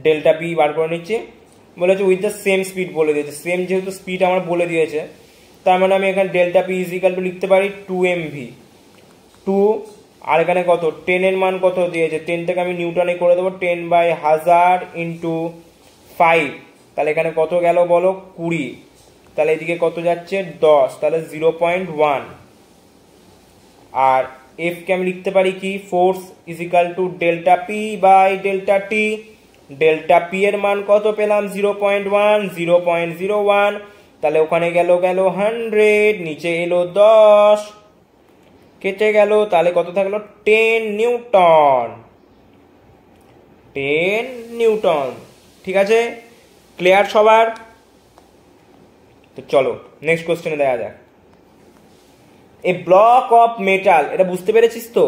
ডেল্টা পি বার করে নিচ্ছি, বলেছে উইথ দ্য সেম স্পিড বলে দিয়েছে, সেম যেহেতু স্পিড আমার বলে দিয়েছে, তার মানে আমি এখানে delta P is equal two লিখতে পারি 2mv, 2, আর এখানে কত 10 এর মান কত দিয়েছে, 10 থেকে আমি নিউটনে করে দেবো 10/1000 ইন্টু 5, তাহলে এখানে কত গেল বলো 20, তাহলে এদিকে কত যাচ্ছে 10, তাহলে 0.1, আর এফ কে আমি লিখতে পারি কি force is equal to delta p by delta t. Delta p এর মান কত পেলাম 0.1 0.01, তাহলে ওখানে গেল 100, নিচে এলো 10, কেটে গেল, তাহলে কত থাকলো 10 নিউটন। 10 নিউটন। ঠিক আছে, ক্লিয়ার সবার? তো চলো নেক্সট কোশ্চেনে দেখা যাক। এ ব্লক অফ মেটাল, এটা বুঝতে পেরেছিস তো?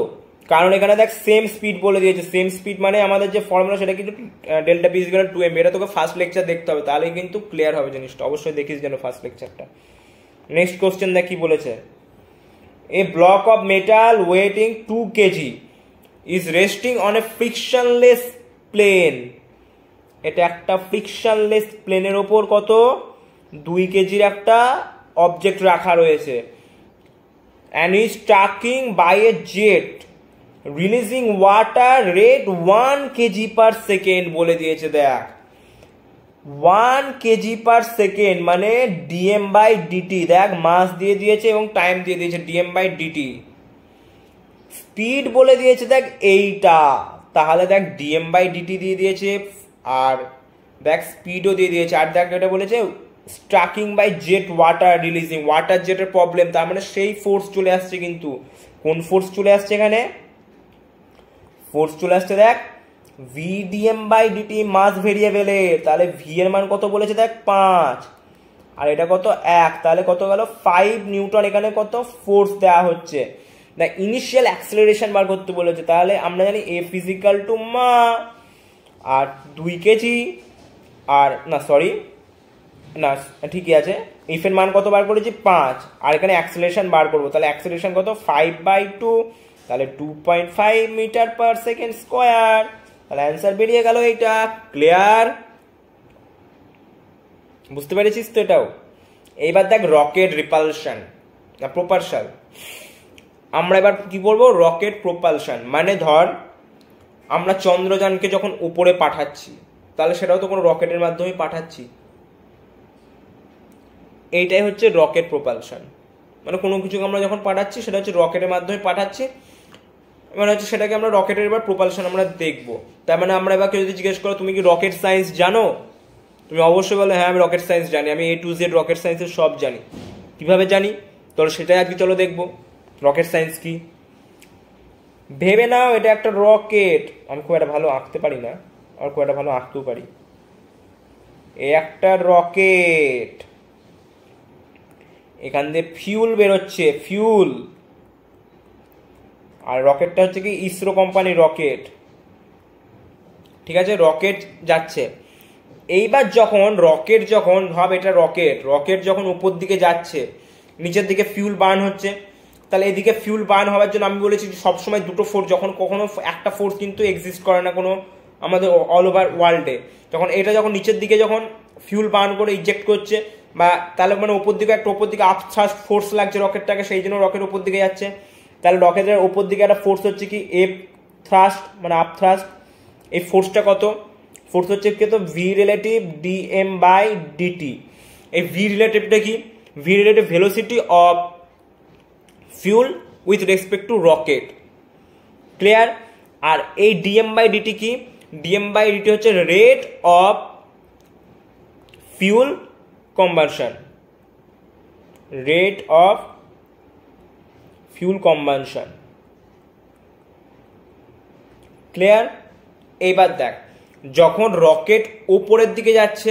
কারণ এখানে দেখ সেম স্পিড বলে দিয়েছে। সেম স্পিড মানে আমাদের যে ফর্মুলা সেটা কিন্তু delta P equal to 2m। এটা তোকে ফার্স্ট লেকচার দেখতে হবে, তাহলে কিন্তু ক্লিয়ার হবে জিনিসটা। অবশ্যই দেখিস যেন ফার্স্ট লেকচারটা। নেক্সট কোশ্চেন দেখ কি বলেছে। এ ব্লক অফ মেটাল ওয়েটিং 2 kg is resting on a frictionless plane. এটা একটা ফ্রিকশনলেস প্লেনের ওপর কত 2 কেজির একটা অবজেক্ট রাখা রয়েছে। and is tracking by a jet releasing water rate 1 kg per second বলে দিয়েছে। দেখ 1 kg per second মানে dm by dt। দেখ মাস দিয়ে দিয়েছে এবং টাইম দিয়ে দিয়েছে dm by dt। স্পিড বলে দিয়েছে দেখ এইটা, তাহলে দেখ dm by dt দিয়ে দিয়েছে, আর দেখ স্পিডও দিয়ে দিয়েছে, আর দেখ এটা বলেছে striking by jet water releasing, water জেটের প্রবলেম, তার মানে সেই ফোর্স চলে আসছে। কিন্তু কোন ফোর্স চলে আসছে এখানে? ফোর্স চলে আসছে দেখ vdm বাই dt মাস ভেরিয়েবলের। তাহলে ভি এর মান কত বলেছে দেখ 5, আর এটা কত 1, তাহলে কত গেল 5 নিউটন। এখানে কত ফোর্স দেওয়া হচ্ছে। দেখ ইনিশিয়াল অ্যাক্সেলারেশন বার করতে বলেছে, তাহলে আমরা জানি এফ ইজিক্যাল টু মা আর 2 কেজি, আর না সরি না ঠিকই আছে, এফ এর মান কত বার করেছি 5, আর এখানে অ্যাক্সেলারেশন বার করবো, তাহলে অ্যাক্সেলারেশন কত 5/2, তাহলে 2.5 মিটার পার সেকেন্ড স্কোয়ার। তাহলে অ্যান্সার বেরিয়ে গেল এইটা। ক্লিয়ার? বুঝতে পেরেছিস তো এটাও? এইবার দেখ রকেট রিপালশন না প্রপালশন। আমরা এবার কি বলবো? রকেট প্রপালশন মানে ধর আমরা চন্দ্রযানকে যখন উপরে পাঠাচ্ছি, তাহলে সেটাও তো কোনো রকেটের মাধ্যমে পাঠাচ্ছি। এইটাই হচ্ছে রকেট প্রপালশন। মানে কোনো কিছুকে আমরা যখন পাঠাচ্ছি সেটা হচ্ছে রকেটের মাধ্যমে পাঠাচ্ছি, মানে হচ্ছে সেটাকে আমরা রকেটের এবার প্রপালশন আমরা দেখবো। তার মানে আমরা এবার কেউ যদি জিজ্ঞেস করো তুমি কি রকেট সায়েন্স জানো, তুমি অবশ্যই বলো হ্যাঁ আমি রকেট সায়েন্স জানি, আমি A to Z রকেট সায়েন্সের সব জানি। কিভাবে জানি? তোর সেটাই আজকে চলো দেখবো রকেট সায়েন্স কি। ভেবে নাও এটা একটা রকেট। আমি খুব একটা ভালো আঁকতে পারি না, আর খুব একটা ভালো আঁকতেও পারি। একটা রকেট, এখান দিয়ে ফিউল বেরোচ্ছে, ফিউল। আর রকেটটা হচ্ছে কি ইসরো কোম্পানির রকেট। ঠিক আছে, রকেট যাচ্ছে। এইবার যখন রকেট যখন ভাব এটা রকেট, রকেট যখন উপর দিকে যাচ্ছে, নিচের দিকে ফিউল বার্ন হচ্ছে, তাহলে এদিকে ফিউল বার্ন হওয়ার জন্য আমি বলেছি সবসময় দুটো ফোর্স, যখন কখনো একটা ফোর্স কিন্তু এক্সিস্ট করে না কোনো আমাদের অল ওভার ওয়ার্ল্ডে। যখন এটা যখন নিচের দিকে যখন ফিউল বার্ন করে ইজেক্ট করছে, বা তাহলে মানে ওপর দিকে একটা ওপর দিকে আপ থ্রাস্ট ফোর্স লাগছে রকেটটাকে, সেই জন্য রকেট ওপর দিকে যাচ্ছে। তাহলে রকেটের ওপর দিকে একটা ফোর্স হচ্ছে কি এফ থ্রাস্ট মানে আপ থ্রাস্ট। এই ফোর্সটা কত? ফোর্স হচ্ছে কি তো V relative dm by dt. এই ভি রিলেটিভটা কি? V relative velocity of fuel with respect to rocket. Clear? আর এই ডিএম বাই ডিটি কি? ডিএম বাই ডিটি হচ্ছে rate of fuel combustion, rate of fuel combustion. Clear? এইবার দেখ যখন রকেট ওপরের দিকে যাচ্ছে,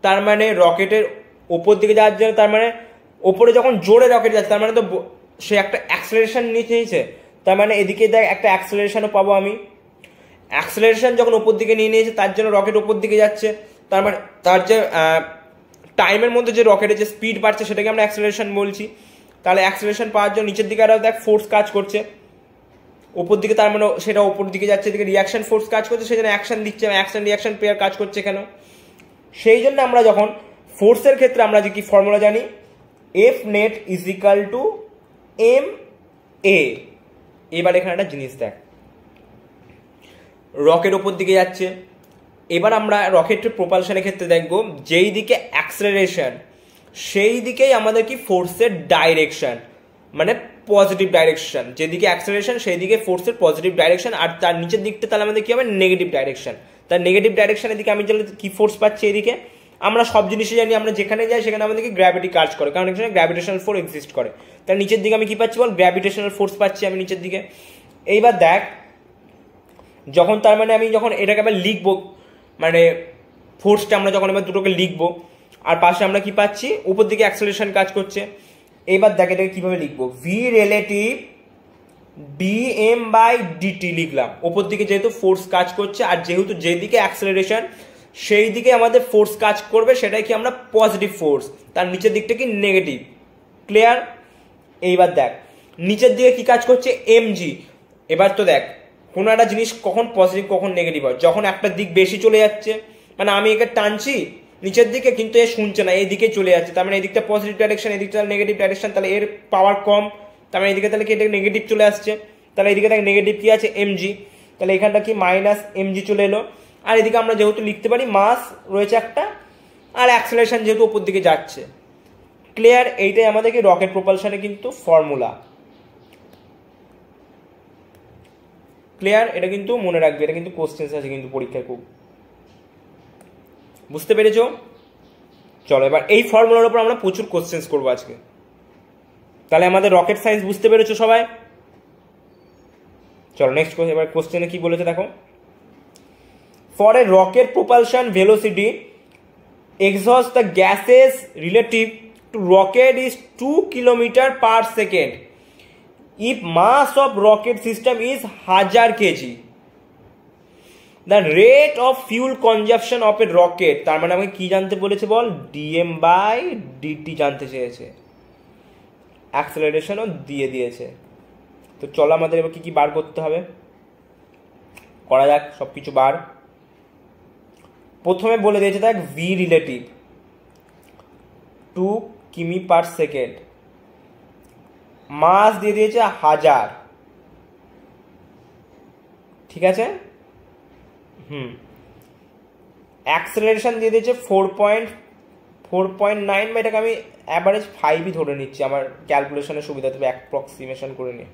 তার মানে রকেটের ওপর দিকে যাচ্ছে, তার মানে ওপরে যখন জোরে রকেট যাচ্ছে তার মানে তো সে একটা অ্যাক্সেলারেশন নিয়েছে, তার মানে এদিকে দেখ একটা অ্যাক্সেলারেশনও পাবো আমি। অ্যাক্সেলারেশন যখন ওপর দিকে নিয়ে নিয়েছে তার জন্য রকেট ওপর দিকে যাচ্ছে, তার মানে তার যে টাইমের মধ্যে যে রকেটের যে স্পিড বাড়ছে সেটাকে আমরা অ্যাক্সেলারেশন বলছি। তাহলে অ্যাক্সেলারেশন পাওয়ার জন্য নিচের দিকে আরও দেখ ফোর্স কাজ করছে, ওপর দিকে তার মানে সেটা ওপর দিকে যাচ্ছে, এদিকে রিয়াকশন ফোর্স কাজ করছে, সেজন্য অ্যাকশন দিচ্ছে, অ্যাকশন রিয়াকশন পেয়ার কাজ করছে কেন? সেই জন্য আমরা যখন ফোর্সের ক্ষেত্রে আমরা যে কি ফর্মুলা জানি, F net is equal to m a. এবার এখানে একটা জিনিস দেখ, রকেট ওপর দিকে যাচ্ছে, এবার আমরা রকেটের প্রপালশনের ক্ষেত্রে দেখব যেই দিকে অ্যাক্সেলারেশন সেই দিকেই আমাদের কি ফোর্সের ডাইরেকশন, মানে পজিটিভ ডাইরেকশন, যেদিকে অ্যাক্সেলারেশন সেই দিকে ফোর্সের পজিটিভ ডাইরেকশন, আর তার নিচের দিকটা তাহলে আমাদের কি হবে নেগেটিভ ডাইরেকশন। তার নেগেটিভ ডাইরেকশনের দিকে আমি তাহলে কি ফোর্স পাচ্ছি এদিকে, আমরা সব জিনিসই জানি, আমরা যেখানে যাই সেখানে আমাদেরকে গ্র্যাভিটি কাজ করে, কারণ এখানে গ্র্যাভিটেশনাল ফোর্স এক্সিস্ট করে। তার নিচের দিকে আমি কি পাচ্ছি বল, গ্র্যাভিটেশনাল ফোর্স পাচ্ছি আমি নিচের দিকে। এইবার দেখ যখন তার মানে আমি যখন এটাকে আবার লিখবো, মানে ফোর্সটা আমরা যখন এবার দুটোকে লিখবো, আর পাশে আমরা কি পাচ্ছি উপর দিকে অ্যাক্সেলারেশন কাজ করছে। এইবার দেখ এটাকে কিভাবে লিখবো, v relative dm by dt লিখলাম। ওপর দিকে যেহেতু ফোর্স কাজ করছে, আর যেহেতু যেদিকে অ্যাক্সেলারেশন সেই দিকে আমাদের ফোর্স কাজ করবে, সেটাই কি আমরা পজিটিভ ফোর্স, তার নিচের দিকটা কি নেগেটিভ। ক্লিয়ার? এইবার দেখ নিচের দিকে কি কাজ করছে, এমজি। এবার তো দেখ কোনো একটা জিনিস কখন পজিটিভ কখন নেগেটিভ হয়, যখন একটা দিক বেশি চলে যাচ্ছে, মানে আমি একে টানছি নিচের দিকে কিন্তু এ শুনছে না, এই দিকে চলে যাচ্ছে, তার মানে এই দিকটা পজিটিভ ডাইরেকশন, এই দিকটা নেগেটিভ ডাইরেকশন, তাহলে এর পাওয়ার কম, তার মানে এদিকে তাহলে কি এটা নেগেটিভ চলে আসছে, তাহলে এদিকে দেখ নেগেটিভ কি আছে এমজি, তাহলে এখানটা কি মাইনাস এমজি চলে এলো। আর এদিকে আমরা যেহেতু লিখতে পারি মাস রয়েছে একটা, আর অ্যাক্সেলারেশন যেহেতু উপর দিকে যাচ্ছে। ক্লিয়ার? এইটাই আমাদেরকে রকেট প্রপালশনে কিন্তু ফর্মুলা। ক্লিয়ার? এটা কিন্তু মনে রাখবে, এটা কিন্তু কোশ্চেন্স আছে কিন্তু পরীক্ষায় খুব। বুঝতে পেরেছো? চলো এবার এই ফর্মুলার উপর আমরা প্রচুর কোশ্চেন্স করবো আজকে। তাহলে আমাদের রকেট সায়েন্স বুঝতে পেরেছো সবাই? চলো নেক্সট এবার কোশ্চেনে কি বলেছে দেখো, for a rocket propulsion velocity exhaust the gases relative to rocket is 2 kilometer per second if mass of rocket system is 1000 kg. The rate of fuel consumption of a rocket, তার মানে আমাকে কি জানতে বলেছে বল, dm by dt জানতে চেয়েছে, অ্যাক্সেলারেশনও দিয়ে দিয়েছে। তো চলো আমাদের এবার কি কি বার করতে হবে, করা যাক সব কিছু বার। প্রথমে বলে দিয়েছে দেখ ভি রিলেটিভ 2 কিমি পার সেকেন্ড, মাস দিয়ে দিয়েছে 1000, ঠিক আছে। অ্যাক্সেলারেশন দিয়ে দিয়েছে 4.9, বা এটাকে আমি অ্যাভারেজ 5ই ধরে নিচ্ছি আমার ক্যালকুলেশনের সুবিধা, তবে অ্যাপ্রক্সিমেশন করে নিই।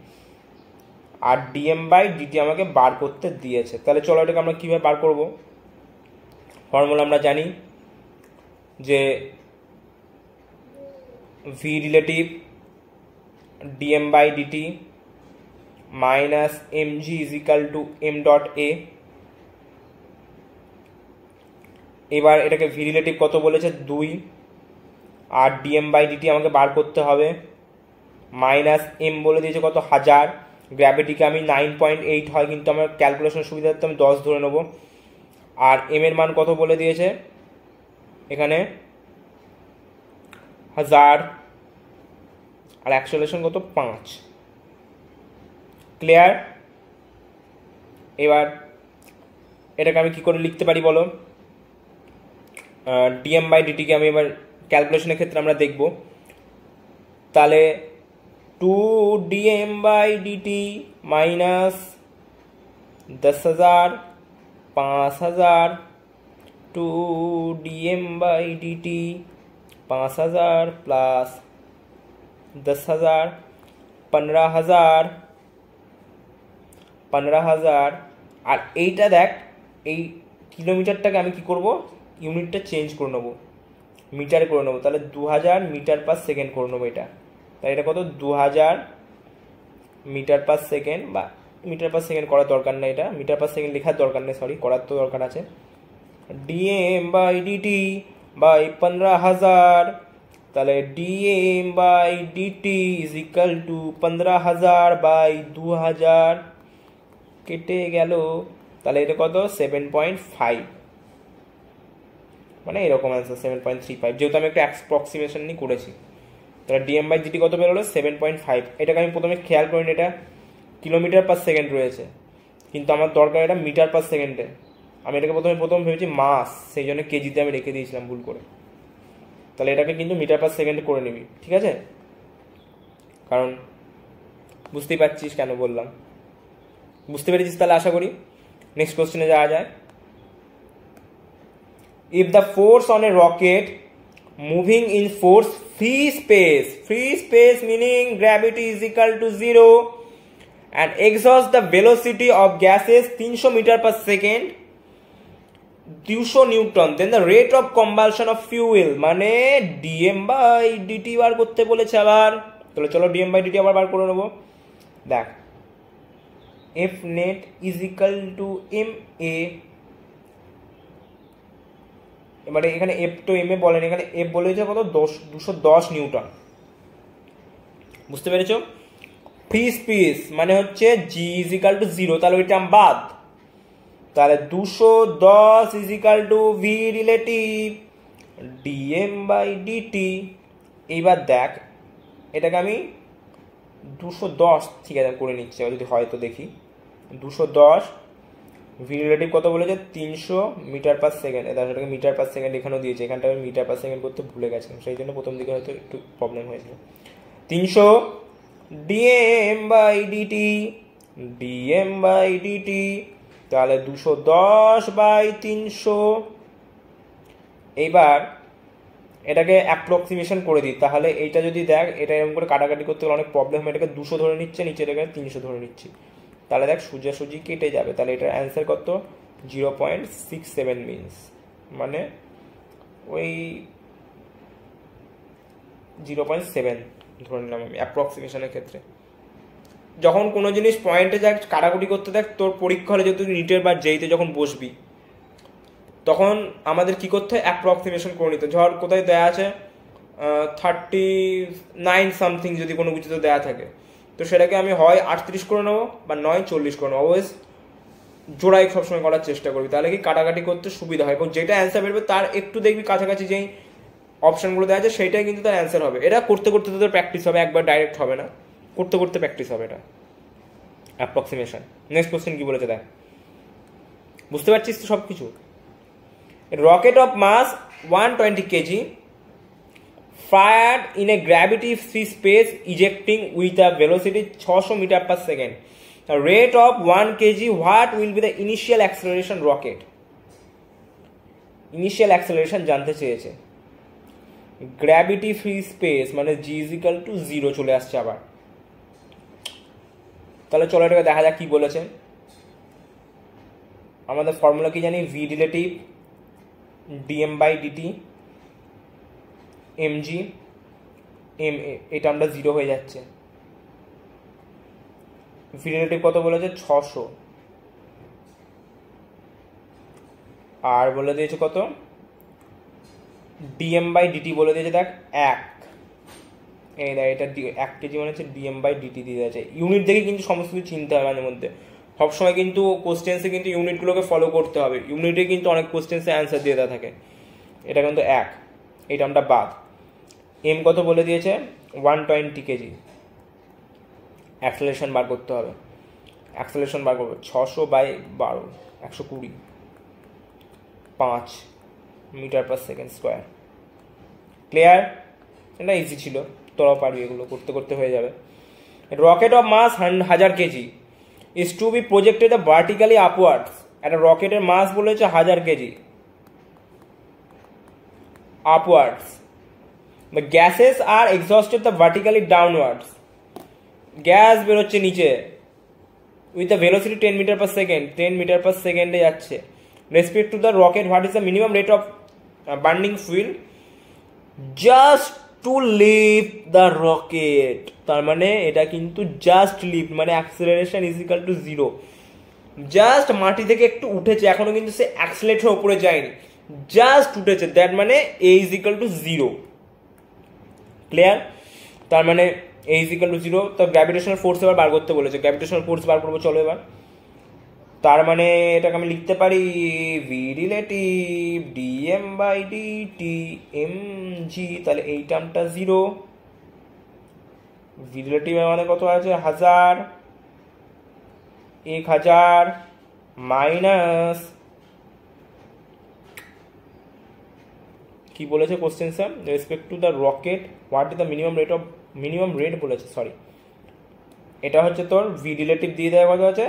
আর ডিএম বাই ডিটি আমাকে বার করতে দিয়েছে। তাহলে চলো এটাকে আমরা কীভাবে বার করবো, ফর্মুলা আমরা জানি যে v relative dm by dt minus m g is equal to m dot a. এবার এটাকে ভি রিলেটিভ কত বলেছে 2, আর ডিএম বাই ডিটি আমাকে বার করতে হবে, মাইনাস এম বলে দিয়েছে কত 1000, গ্র্যাভিটিকে আমি 9.8 হয় কিন্তু আমার ক্যালকুলেশন সুবিধার্থে আমি 10 ধরে নেবো। আর এম এর মান কত বলে দিয়েছে এখানে 1000, আর অ্যাক্সেলারেশন কত 5। ক্লিয়ার? এবার এটাকে আমি কি করে লিখতে পারি বলো, ডিএম বাই ডিটিকে আমি এবার ক্যালকুলেশনের ক্ষেত্রে আমরা দেখব। তাহলে 2 dm by dt minus 10,000 5000, 2 dm by dt 5000 plus 10,000 15,000। আর এইটা দেখ এই কিলোমিটারটাকে আমি কি করব, ইউনিটটা চেঞ্জ করে নেবো, মিটারে করে নেবো, তাহলে 2000 মিটার পার সেকেন্ড করে নেবো এটা। তাহলে এটা কত 2000 মিটার পার সেকেন্ড, বা মিটার পার সেকেন্ড করার দরকার নেই, এটা মিটার পার সেকেন্ড লেখার দরকার নেই, সরি করার তো দরকার আছে। ডিএম বাই ডিটি বাই 15,000, তাহলে dm by dt is equal to 15,000 by 2000, কেটে গেল, তাহলে এটা কত 7.5, মানে এরকম অ্যান্সার 7.35, যেহেতু আমি একটা অ্যাপ্রক্সিমেশন নিয়ে করেছি। তাহলে ডিএম বাই ডিটি কত বেরোলো 7.5। এটাকে আমি প্রথমে খেয়াল করিনি, এটা কিলোমিটার পার সেকেন্ড রয়েছে, কিন্তু আমার দরকার এটা মিটার পার সেকেন্ডে। আমি এটাকে প্রথম ভেবেছি মাস, সেই জন্য কেজিতে আমি রেখে দিয়েছিলাম ভুল করে। তাহলে এটাকে কিন্তু মিটার পার সেকেন্ডে করে নিবি, ঠিক আছে, কারণ বুঝতেই পারছিস কেন বললাম, বুঝতে পেরেছিস তাহলে আশা করি। নেক্সট কোশ্চেনে যাওয়া যায়। If the force on a rocket moving in force free space meaning gravity is equal to 0 and exhaust the velocity of gases 300 meter per second 200 newton, then the rate of combustion of fuel মানে dm by dt বার করতে বলেছে আবার। তাহলে চলো DM by DT আবার বার করে নেবো। দেখ F net is equal to m a, এবারে এখানে এফ তো এম এ বলেন, এখানে এফ বলেছে কত 210 নিউটন, বুঝতে পেরেছো? ফ্রি স্পেস মানে হচ্ছে জি ইজ ইকাল টু 0, তাহলে ওইটা বাদ, তাহলে 210 is equal to v relative dm by dt. এইবার দেখ এটাকে আমি 210 ঠিক আছে করে নিচ্ছি, যদি হয়তো দেখি 210 ভি রিলেটিভ কত বলেছে 300 মিটার পার সেকেন্ড, এটাকে মিটার পার সেকেন্ড এখানেও দিয়েছে, এখানটা আমি মিটার পার সেকেন্ড করতে ভুলে গেছিলাম, সেই জন্য প্রথম দিকে হয়তো একটু প্রবলেম হয়েছিল। 300 ডিএম বাই ডিটি তাহলে 210 বাই 300। এইবার এটাকে অ্যাপ্রক্সিমেশন করে দিই, তাহলে এইটা যদি দেখ এটা এরকম করে কাটাকাটি করতে গেলে অনেক প্রবলেম হয়, এটাকে 200 ধরে নিচ্ছে, নিচে এটাকে 300 ধরে নিচ্ছি, তাহলে দেখ সোজাসুজি কেটে যাবে, তাহলে এটার অ্যান্সার কত 0.67 মিনস মানে ওই 0.7 ধরে নিলাম আমি অ্যাপ্রক্সিমেশনের ক্ষেত্রে। যখন কোনো জিনিস পয়েন্টে যাক কাটাকুটি করতে দেখ, তোর পরীক্ষা হলে যেহেতু নিটের বা জেইতে যখন বসবি তখন আমাদের কি করতে হয় অ্যাপ্রক্সিমেশন করে নিতে। ধর কোথায় দেয়া আছে 39 সামথিং, যদি কোনো কিছুতে দেয়া থাকে তো সেটাকে আমি হয় 38 করে নেবো বা 40 করে নেবো, অলওয়েজ জোড়াই সবসময় করার চেষ্টা করবি, তাহলে কি কাটাকাটি করতে সুবিধা হয় এবং যেটা অ্যান্সার বেরোবে তার একটু দেখবি কাছাকাছি যেই অপশনগুলো দেওয়া আছে সেইটাই কিন্তু তার অ্যান্সার হবে। এটা করতে করতে তোদের প্র্যাকটিস হবে, একবার ডাইরেক্ট হবে না, করতে করতে প্র্যাকটিস হবে এটা অ্যাপ্রক্সিমেশন। নেক্সট কোশ্চেন কি বলেছে দেখ, বুঝতে পারছিস তো সব কিছু? Rocket of mass 120 kg fired in a gravity free space ejecting with a velocity 600 meter per second, a rate of 1 kg, what will be the initial acceleration rocket? Initial acceleration জানতে চেয়েছে। গ্র্যাভিটি ফ্রি স্পেস মানে জি is equal two 0 চলে আসছে আবার, তাহলে চলো এটাকে দেখা যাক কি বলেছে। আমাদের ফর্মুলা কি জানি, V relative dm by dt m g m a, এটা আমরা 0 হয়ে যাচ্ছে। ভি রিলেটিভ কত বলেছে 600, আর বলে দিয়েছে কত ডিএম বাই ডিটি বলে দিয়েছে দেখ 1, এই দেখ এটা 1 কেজি মানে হচ্ছে ডিএম বাই ডিটি দিয়ে দিয়েছে। ইউনিট দেখে কিন্তু সমস্ত কিছু চিনতে হবে মাঝে মধ্যে, সবসময় কিন্তু কোশ্চেন্সে কিন্তু ইউনিটগুলোকে ফলো করতে হবে, ইউনিটে কিন্তু অনেক কোশ্চেন্সে অ্যান্সার দিয়ে দেওয়া থাকে। এটা কিন্তু 1, এটা আমরা বাদ। এম কত বলে দিয়েছে 120 কেজি, অ্যাক্সেলারেশন বার করতে হবে, অ্যাক্সেলারেশন বার করবো 600 by 12 120 5 metre per second square. Clear? এটা ইজি ছিল, তোরাও পারবি, এগুলো করতে করতে হয়ে যাবে। Rocket of mass 1000 kg is to be projected vertically upwards, একটা রকেটের মাস বলেছে 1000 kg upwards, the gases are exhausted the vertically downwards, gas বেরোচ্ছে নিচে with the velocity 10 metre per second, 10 metre per সেকেন্ডে যাচ্ছে। Respect to the rocket what is the minimum rate of burning fuel just two lift the rocket, তার মানে এটা কিন্তু just lift মানে acceleration is equal two 0, just মাটি থেকে একটু উঠেছে, এখনো কিন্তু সে অ্যাক্সেলারেটর উপরে যায়নি, জাস্ট উঠেছে, দ্যাট মানে এ ইজ ইকাল টু 0। ক্লিয়ার? তার মানে এ ইজ ইকাল টু 0, তো গ্র্যাভিটেশনাল ফোর্স এবার বার করতে বলেছে, গ্র্যাভিটেশনাল ফোর্স বার করবো চলো এবার। তার মানে এটাকে আমি লিখতে পারি v relative dm by dt m g, তাহলে এই টার্মটা 0, ভি রিলেটিভ মানে কত আছে 1000 মাইনাস কি বলেছে question sir, respect to the rocket what is the minimum rate বলেছে, সরি এটা হচ্ছে তোর ভি রিলেটিভ দিয়ে দেওয়া কত আছে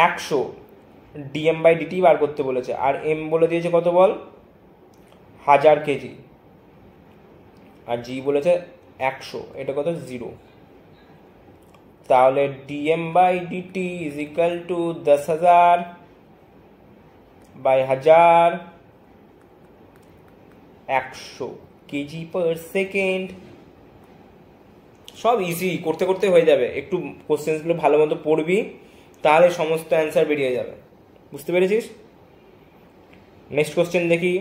100, ডিএম বাই ডিটি বার করতে বলেছে, আর এম বলে দিয়েছে কত বল 1000 কেজি, আর জি বলেছে 100, এটা কত 0। তাহলে dm by dt is equal to 10,000 by 1000 100 kg per second. সব ইজি, করতে করতে হয়ে যাবে, একটু কোশ্চেন্সগুলো ভালো মতো পড়বি, তাহলে সমস্ত অ্যান্সার বেরিয়ে যাবে। বুঝতে পেরেছিস? নেক্সট কোশ্চেন দেখি।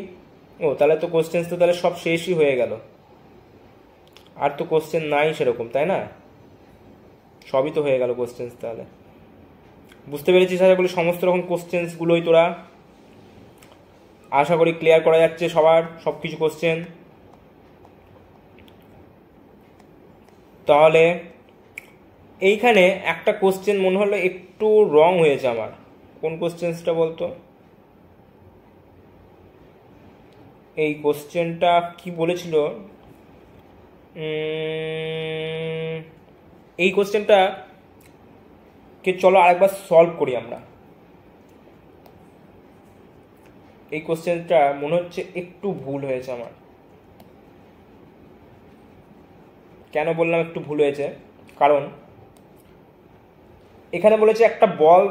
ও তাহলে তো কোশ্চেন্স তো তাহলে সব শেষই হয়ে গেল, আর তো কোশ্চেন নাই সেরকম, তাই না? সবই তো হয়ে গেল কোশ্চেন্স তাহলে। বুঝতে পেরেছিস আশা করি সমস্ত রকম কোশ্চেন্সগুলোই তোরা আশা করি ক্লিয়ার করা যাচ্ছে সবার সব কিছু কোশ্চেন। তাহলে এইখানে একটা কোশ্চেন মনে হলো একটু রং হয়েছে আমার। কোন কোশ্চেন্সটা বলতো? এই কোশ্চেনটা কি বলেছিল? এই কোশ্চেনটা কে চলো আরেকবার সলভ করি আমরা। এই কোশ্চেনটা মনে হচ্ছে একটু ভুল হয়েছে আমার। কেন বললাম একটু ভুল হয়েছে? কারণ এখানে বলেছে একটা বল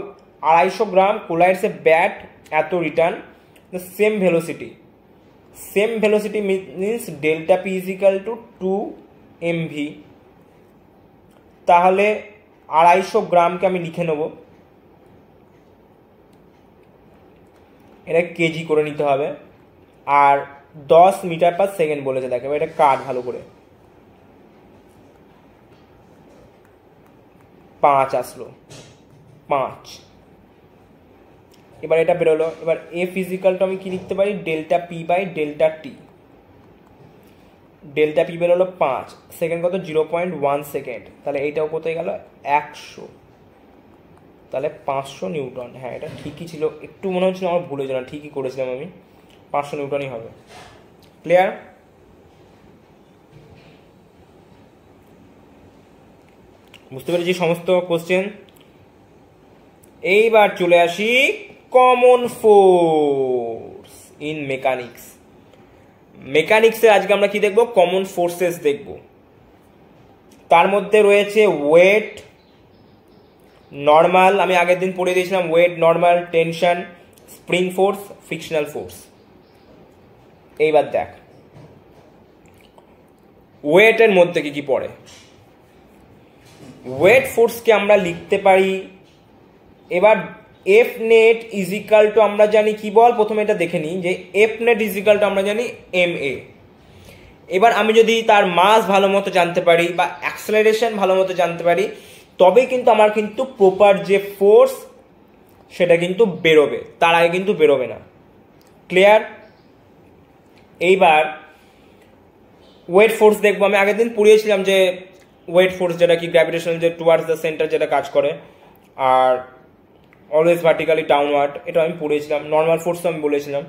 250 গ্রাম কোলাইডস এ ব্যাট এত return the same velocity. Same velocity means delta P is equal two 2mv। তাহলে 250 গ্রামকে আমি লিখে নেব, এটা কেজি করে নিতে হবে। আর 10 মিটার পার সেকেন্ড বলেছে, দেখো এটা কাট ভালো করে। 5 আসলো, 5। এবার এটা বেরোলো। এবার এ ফিজিক্যালটা আমি কি লিখতে পারি? Delta p by delta t. Delta p বেরোলো 5, সেকেন্ড কত? 0.1 সেকেন্ড। তাহলে এইটাও কোথায় গেল? 100। তাহলে 500 নিউটন। হ্যাঁ এটা ঠিকই ছিল, একটু মনে হচ্ছিল আমার ভুলে না, ঠিকই করেছিলাম আমি। 500 নিউটনই হবে। ক্লিয়ার? বুঝতে পেরেছি সমস্ত কোশ্চেন। এইবার চলে আসি কমন ফোর্স ইন মেকানিক্স। মেকানিক্সে আজকে আমরা কি দেখব? কমন ফোর্সেস দেখব। তার মধ্যে রয়েছে ওয়েট, নর্মাল, আমি আগের দিন পড়ে দিয়েছিলাম, weight, normal, tension, spring force, frictional force. এইবার দেখ ওয়েটের মধ্যে কি কি পড়ে। ওয়েট ফোর্সকে আমরা লিখতে পারি, এবার F net is equal two, আমরা জানি কি বল, প্রথমে এটা দেখে নিই যে F net is equal two আমরা জানি এম এ। এবার আমি যদি তার মাস ভালো মতো জানতে পারি বা অ্যাক্সেলারেশন ভালো মতো জানতে পারি, তবেই কিন্তু আমার কিন্তু প্রপার যে ফোর্স সেটা কিন্তু বেরোবে, তার আগে কিন্তু বেরোবে না। ক্লিয়ার? এইবার ওয়েট ফোর্স দেখবো। আমি আগের দিন পড়িয়েছিলাম যে ওয়েট ফোর্স যেটা কি গ্র্যাভিটেশনাল, যে টুয়ার্ডস দ্য সেন্টার যেটা কাজ করে, আর অলওয়েজ ভার্টিক্যালি ডাউনওয়ার্ড, এটা আমি পড়েছিলাম। নর্মাল ফোর্সও আমি বলেছিলাম,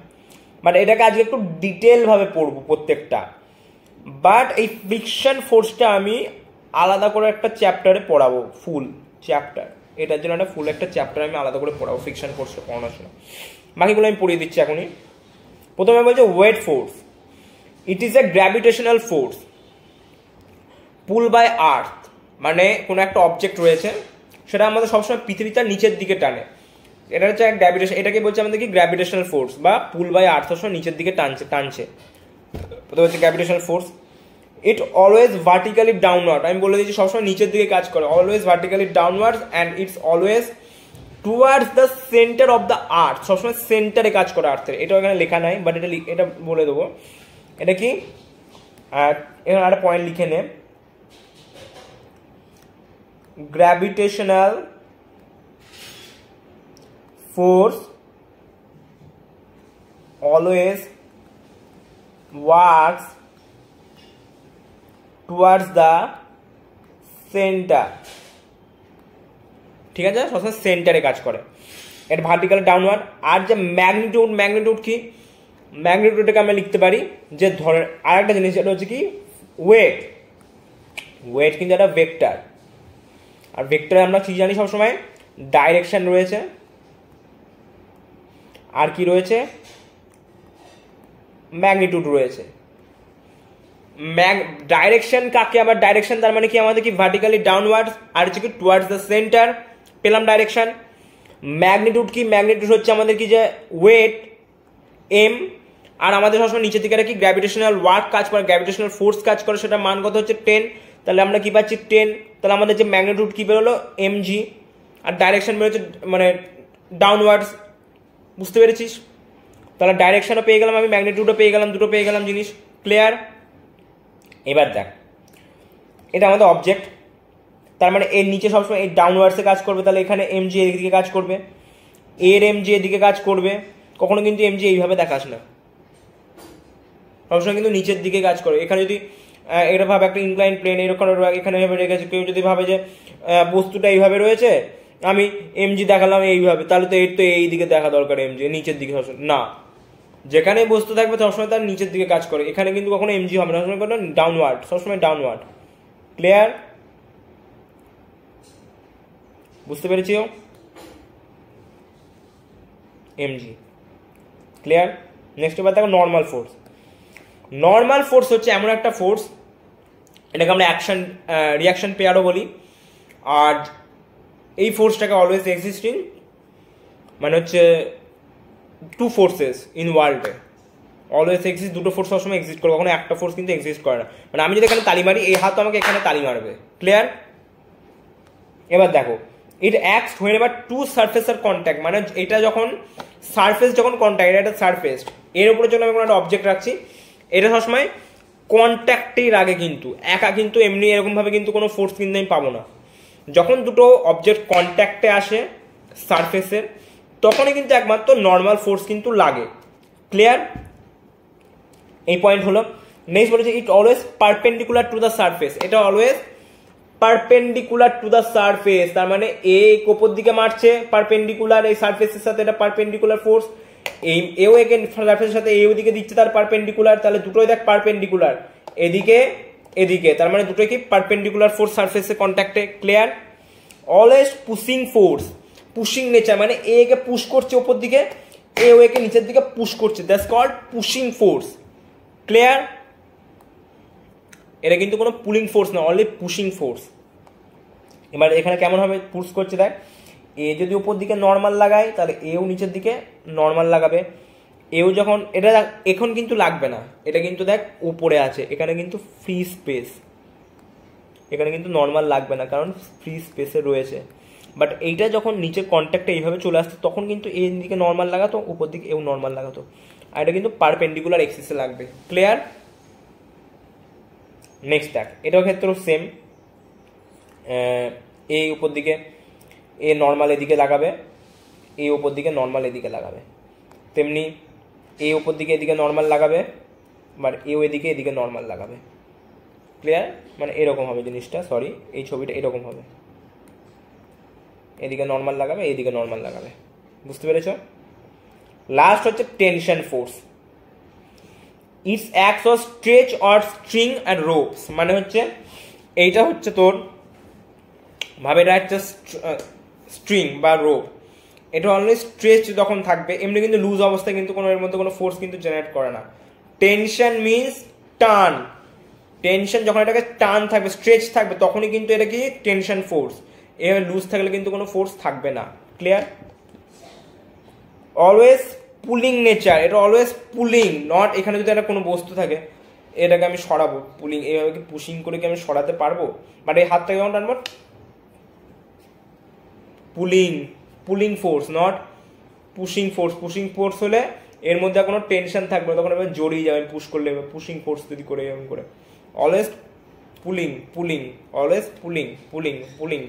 বাট এটাকে আজকে একটু ডিটেলভাবে পড়বো প্রত্যেকটা। বাট এই ফ্রিকশন ফোর্সটা আমি আলাদা করে একটা চ্যাপ্টারে পড়াবো, ফুল চ্যাপ্টার। এটার জন্য একটা ফুল একটা চ্যাপ্টার আমি আলাদা করে পড়াবো ফ্রিকশন ফোর্সটা পড়ানোর সময়। বাকিগুলো আমি পড়িয়ে দিচ্ছি এখনই। প্রথমে বলছে weight force, it is a gravitational force pull by earth. মানে কোনো একটা অবজেক্ট রয়েছে, সেটা আমাদের সবসময় পৃথিবীটা নিচের দিকে টানে, এটা হচ্ছে গ্র্যাভিটেশন। এটাকে বলছে আমাদের কি গ্র্যাভিটেশনাল ফোর্স, বা পুল বাই আর্থ সবসময় নিচের দিকে টানছে। প্রথমে হচ্ছে গ্র্যাভিটেশনাল ফোর্স। ইট অলওয়েজ ভার্টিক্যালি ডাউনওয়ার্ড, আমি বলে দিচ্ছি সবসময় নিচের দিকে কাজ করে, always vertically downward, and it's always towards the centre of the earth, সবসময় সেন্টারে কাজ করে আর্থের। এটাও এখানে লেখা নাই, বাট এটা বলে দেবো। এটা কি এখানে একটা পয়েন্ট লিখে নে, gravitational force always works towards the center। ঠিক আছে, সবসময় সেন্টারে কাজ করে, এটা ভার্টিক্যাল ডাউনওয়ার্ড। আর যে ম্যাগনিটিউড কি? ম্যাগনিটিউডটাকে আমরা লিখতে পারি যে ধরে, আর একটা জিনিস এটা হচ্ছে কি ওয়েট কিন্তু একটা ভেক্টর। আর ভেক্টরে আমরা কি জানি সবসময়? ডাইরেকশন রয়েছে, আর কি রয়েছে? ম্যাগনিটিউড রয়েছে। ডাইরেকশন কাকে আবার ডাইরেকশন তার মানে কি আমাদের কি ভার্টিক্যালি ডাউনওয়ার্ডস আর হচ্ছে কি টুয়ার্ডস দ্য সেন্টার পেলাম ডাইরেকশন। ম্যাগনিটিউড কি ম্যাগনিটিউড হচ্ছে আমাদের কি যে ওয়েট এম আর আমাদের সবসময় নিচের দিকে কি গ্র্যাভিটেশনাল ওয়ার্ক কাজ করে গ্র্যাভিটেশনাল ফোর্স কাজ করে সেটা মান কত হচ্ছে 10 তাহলে আমরা কি পাচ্ছি 10 তাহলে আমাদের যে ম্যাগনিটিউড কি বেরোলো mg আর ডাইরেকশন বেরোচ্ছে মানে ডাউনওয়ার্ডস বুঝতে পেরেছিস তাহলে ডাইরেকশনও পেয়ে গেলাম আমি ম্যাগনিটিউডও পেয়ে গেলাম দুটো পেয়ে গেলাম জিনিস ক্লিয়ার। এবার দেখ এটা আমাদের অবজেক্ট তার মানে এর নিচে সবসময় এই ডাউনওয়ার্ডসে কাজ করবে তাহলে এখানে এমজি এদিকে কাজ করবে এর এমজি এদিকে কাজ করবে কখনো কিন্তু এমজি এইভাবে দেখাস না সবসময় কিন্তু নিচের দিকে কাজ করে। এখানে যদি এটা ভাবে একটা ইনক্লাইন প্লেন এরকম এখানে এভাবে রেখেছে কেউ যদি ভাবে যে বস্তুটা এইভাবে রয়েছে আমি এমজি দেখালাম এইভাবে তাহলে তো এর তো এই দিকে দেখা দরকার এমজি নিচের দিকে সবসময় না যেখানে বস্তু থাকবে সবসময় তার নিচের দিকে কাজ করে এখানে কিন্তু কখনো এমজি হবে না সবসময় কোনো ডাউনওয়ার্ড সবসময় ডাউনওয়ার্ড ক্লিয়ার বুঝতে পেরেছিও এমজি ক্লিয়ার। নেক্সট এবার দেখো নর্মাল ফোর্স। নর্মাল ফোর্স হচ্ছে এমন একটা ফোর্স এটাকে আমরা অ্যাকশন রিয়াকশন পেয়ারও বলি আর এই ফোর্সটাকে অলওয়েজ এক্সিস্টিং মানে হচ্ছে টু ফোর্সেস ইন ওয়ার্ল্ডে অলওয়েজ এক্সিস্ট দুটো ফোর্স সবসময় এক্সিস্ট করে কখনো একটা ফোর্স কিন্তু এক্সিস্ট করে না মানে আমি যদি এখানে তালি মারি এই হাত আমাকে এখানে তালি মারবে ক্লিয়ার। এবার দেখো ইট অ্যাক্টস হোয়েন এবার টু সারফেস আর কন্ট্যাক্ট মানে এটা যখন সারফেস যখন কন্ট্যাক্ট এটা একটা সারফেস এর উপরে জন্য আমি কোনো একটা অবজেক্ট রাখছি এটা সবসময় কন্ট্যাক্টের আগে কিন্তু একা কিন্তু এমনি এরকমভাবে কিন্তু কোনো ফোর্স কিন্তু আমি পাবো না যখন দুটো অবজেক্ট কন্ট্যাক্টে আসে সারফেসের তখনই কিন্তু একমাত্র নর্মাল ফোর্স কিন্তু লাগে ক্লিয়ার। এই পয়েন্ট হলো নেক্সট বলেছে it always perpendicular to the surface এটা always perpendicular to the surface তার মানে উপর দিকে মারছে পারপেন্ডিকুলার এই সারফেসের সাথে এটা পারপেন্ডিকুলার ফোর্স এই এও একে সারফেসের সাথে এই দিকে দিচ্ছে তার পারপেন্ডিকুলার তাহলে দুটোই দেখ পারপেন্ডিকুলার এদিকে এদিকে তার মানে দুটোই কি পারপেন্ডিকুলার ফোর্স সারফেসে কন্ট্যাক্টে clear. Always pushing force pushing nature মানে এ কে পুশ করছে উপর দিকে এ ও একে নিচের দিকে পুশ করছে that's called pushing force clear. এটা কিন্তু কোনো পুলিং ফোর্স না অনলি পুশিং ফোর্স। এবার এখানে কেমন হবে পুশ করছে দেখ এ যদি উপর দিকে নর্মাল লাগায় তাহলে এও নিচের দিকে নর্মাল লাগাবে এও যখন এটা এখন কিন্তু লাগবে না এটা কিন্তু দেখ উপরে আছে এখানে কিন্তু ফ্রি স্পেস এখানে কিন্তু নর্মাল লাগবে না কারণ ফ্রি স্পেসে রয়েছে বাট এইটা যখন নিচে কন্ট্যাক্টে এইভাবে চলে আসতো তখন কিন্তু এই দিকে নর্মাল লাগাতো উপর দিকে এও নর্মাল লাগাতো আর এটা কিন্তু পারপেন্ডিকুলার এক্সিসে লাগবে ক্লিয়ার। নেক্সট দেখ এটাও ক্ষেত্রেও সেম এই উপর দিকে এ নর্মাল এদিকে লাগাবে এই উপর দিকে নর্মাল এদিকে লাগাবে তেমনি এই উপর দিকে এদিকে নর্মাল লাগাবে বাট এও এদিকে এদিকে নর্মাল লাগাবে ক্লিয়ার মানে এরকম হবে জিনিসটা সরি এই ছবিটা এরকম হবে এদিকে নর্মাল লাগাবে এইদিকে নর্মাল লাগাবে বুঝতে পেরেছ। লাস্ট হচ্ছে tension force it's acts of stretch or string and ropes মানে হচ্ছে এইটা হচ্ছে তোর ভাবে এটা একটা স্ট্রিং বা রোপ এটা অলওয়েজ স্ট্রেচ যখন থাকবে এমনি কিন্তু লুজ অবস্থায় কিন্তু কোনো এর মধ্যে কোনো ফোর্স কিন্তু জেনারেট করে না। টেনশন মিনস টান টেনশন যখন এটাকে টান থাকবে স্ট্রেচ থাকবে তখনই কিন্তু এটা কি টেনশন ফোর্স এভাবে লুজ থাকলে কিন্তু কোনো ফোর্স থাকবে না ক্লিয়ার। অলওয়েজ পুলিং নেচার এটা অলওয়েজ পুলিং নট এখানে যদি একটা কোনো বস্তু থাকে এটাকে আমি সরাবো পুলিং এইভাবে কি পুশিং করে কি আমি সরাতে পারবো বাট এই হাতটাকে যেমন টানবো pulling pulling force not pushing force হলে এর মধ্যে কোনো টেনশন থাকবে তখন এবার জড়িয়ে যাবে পুশ করলে পুশিং ফোর্স যদি করে এরকম করে always pulling always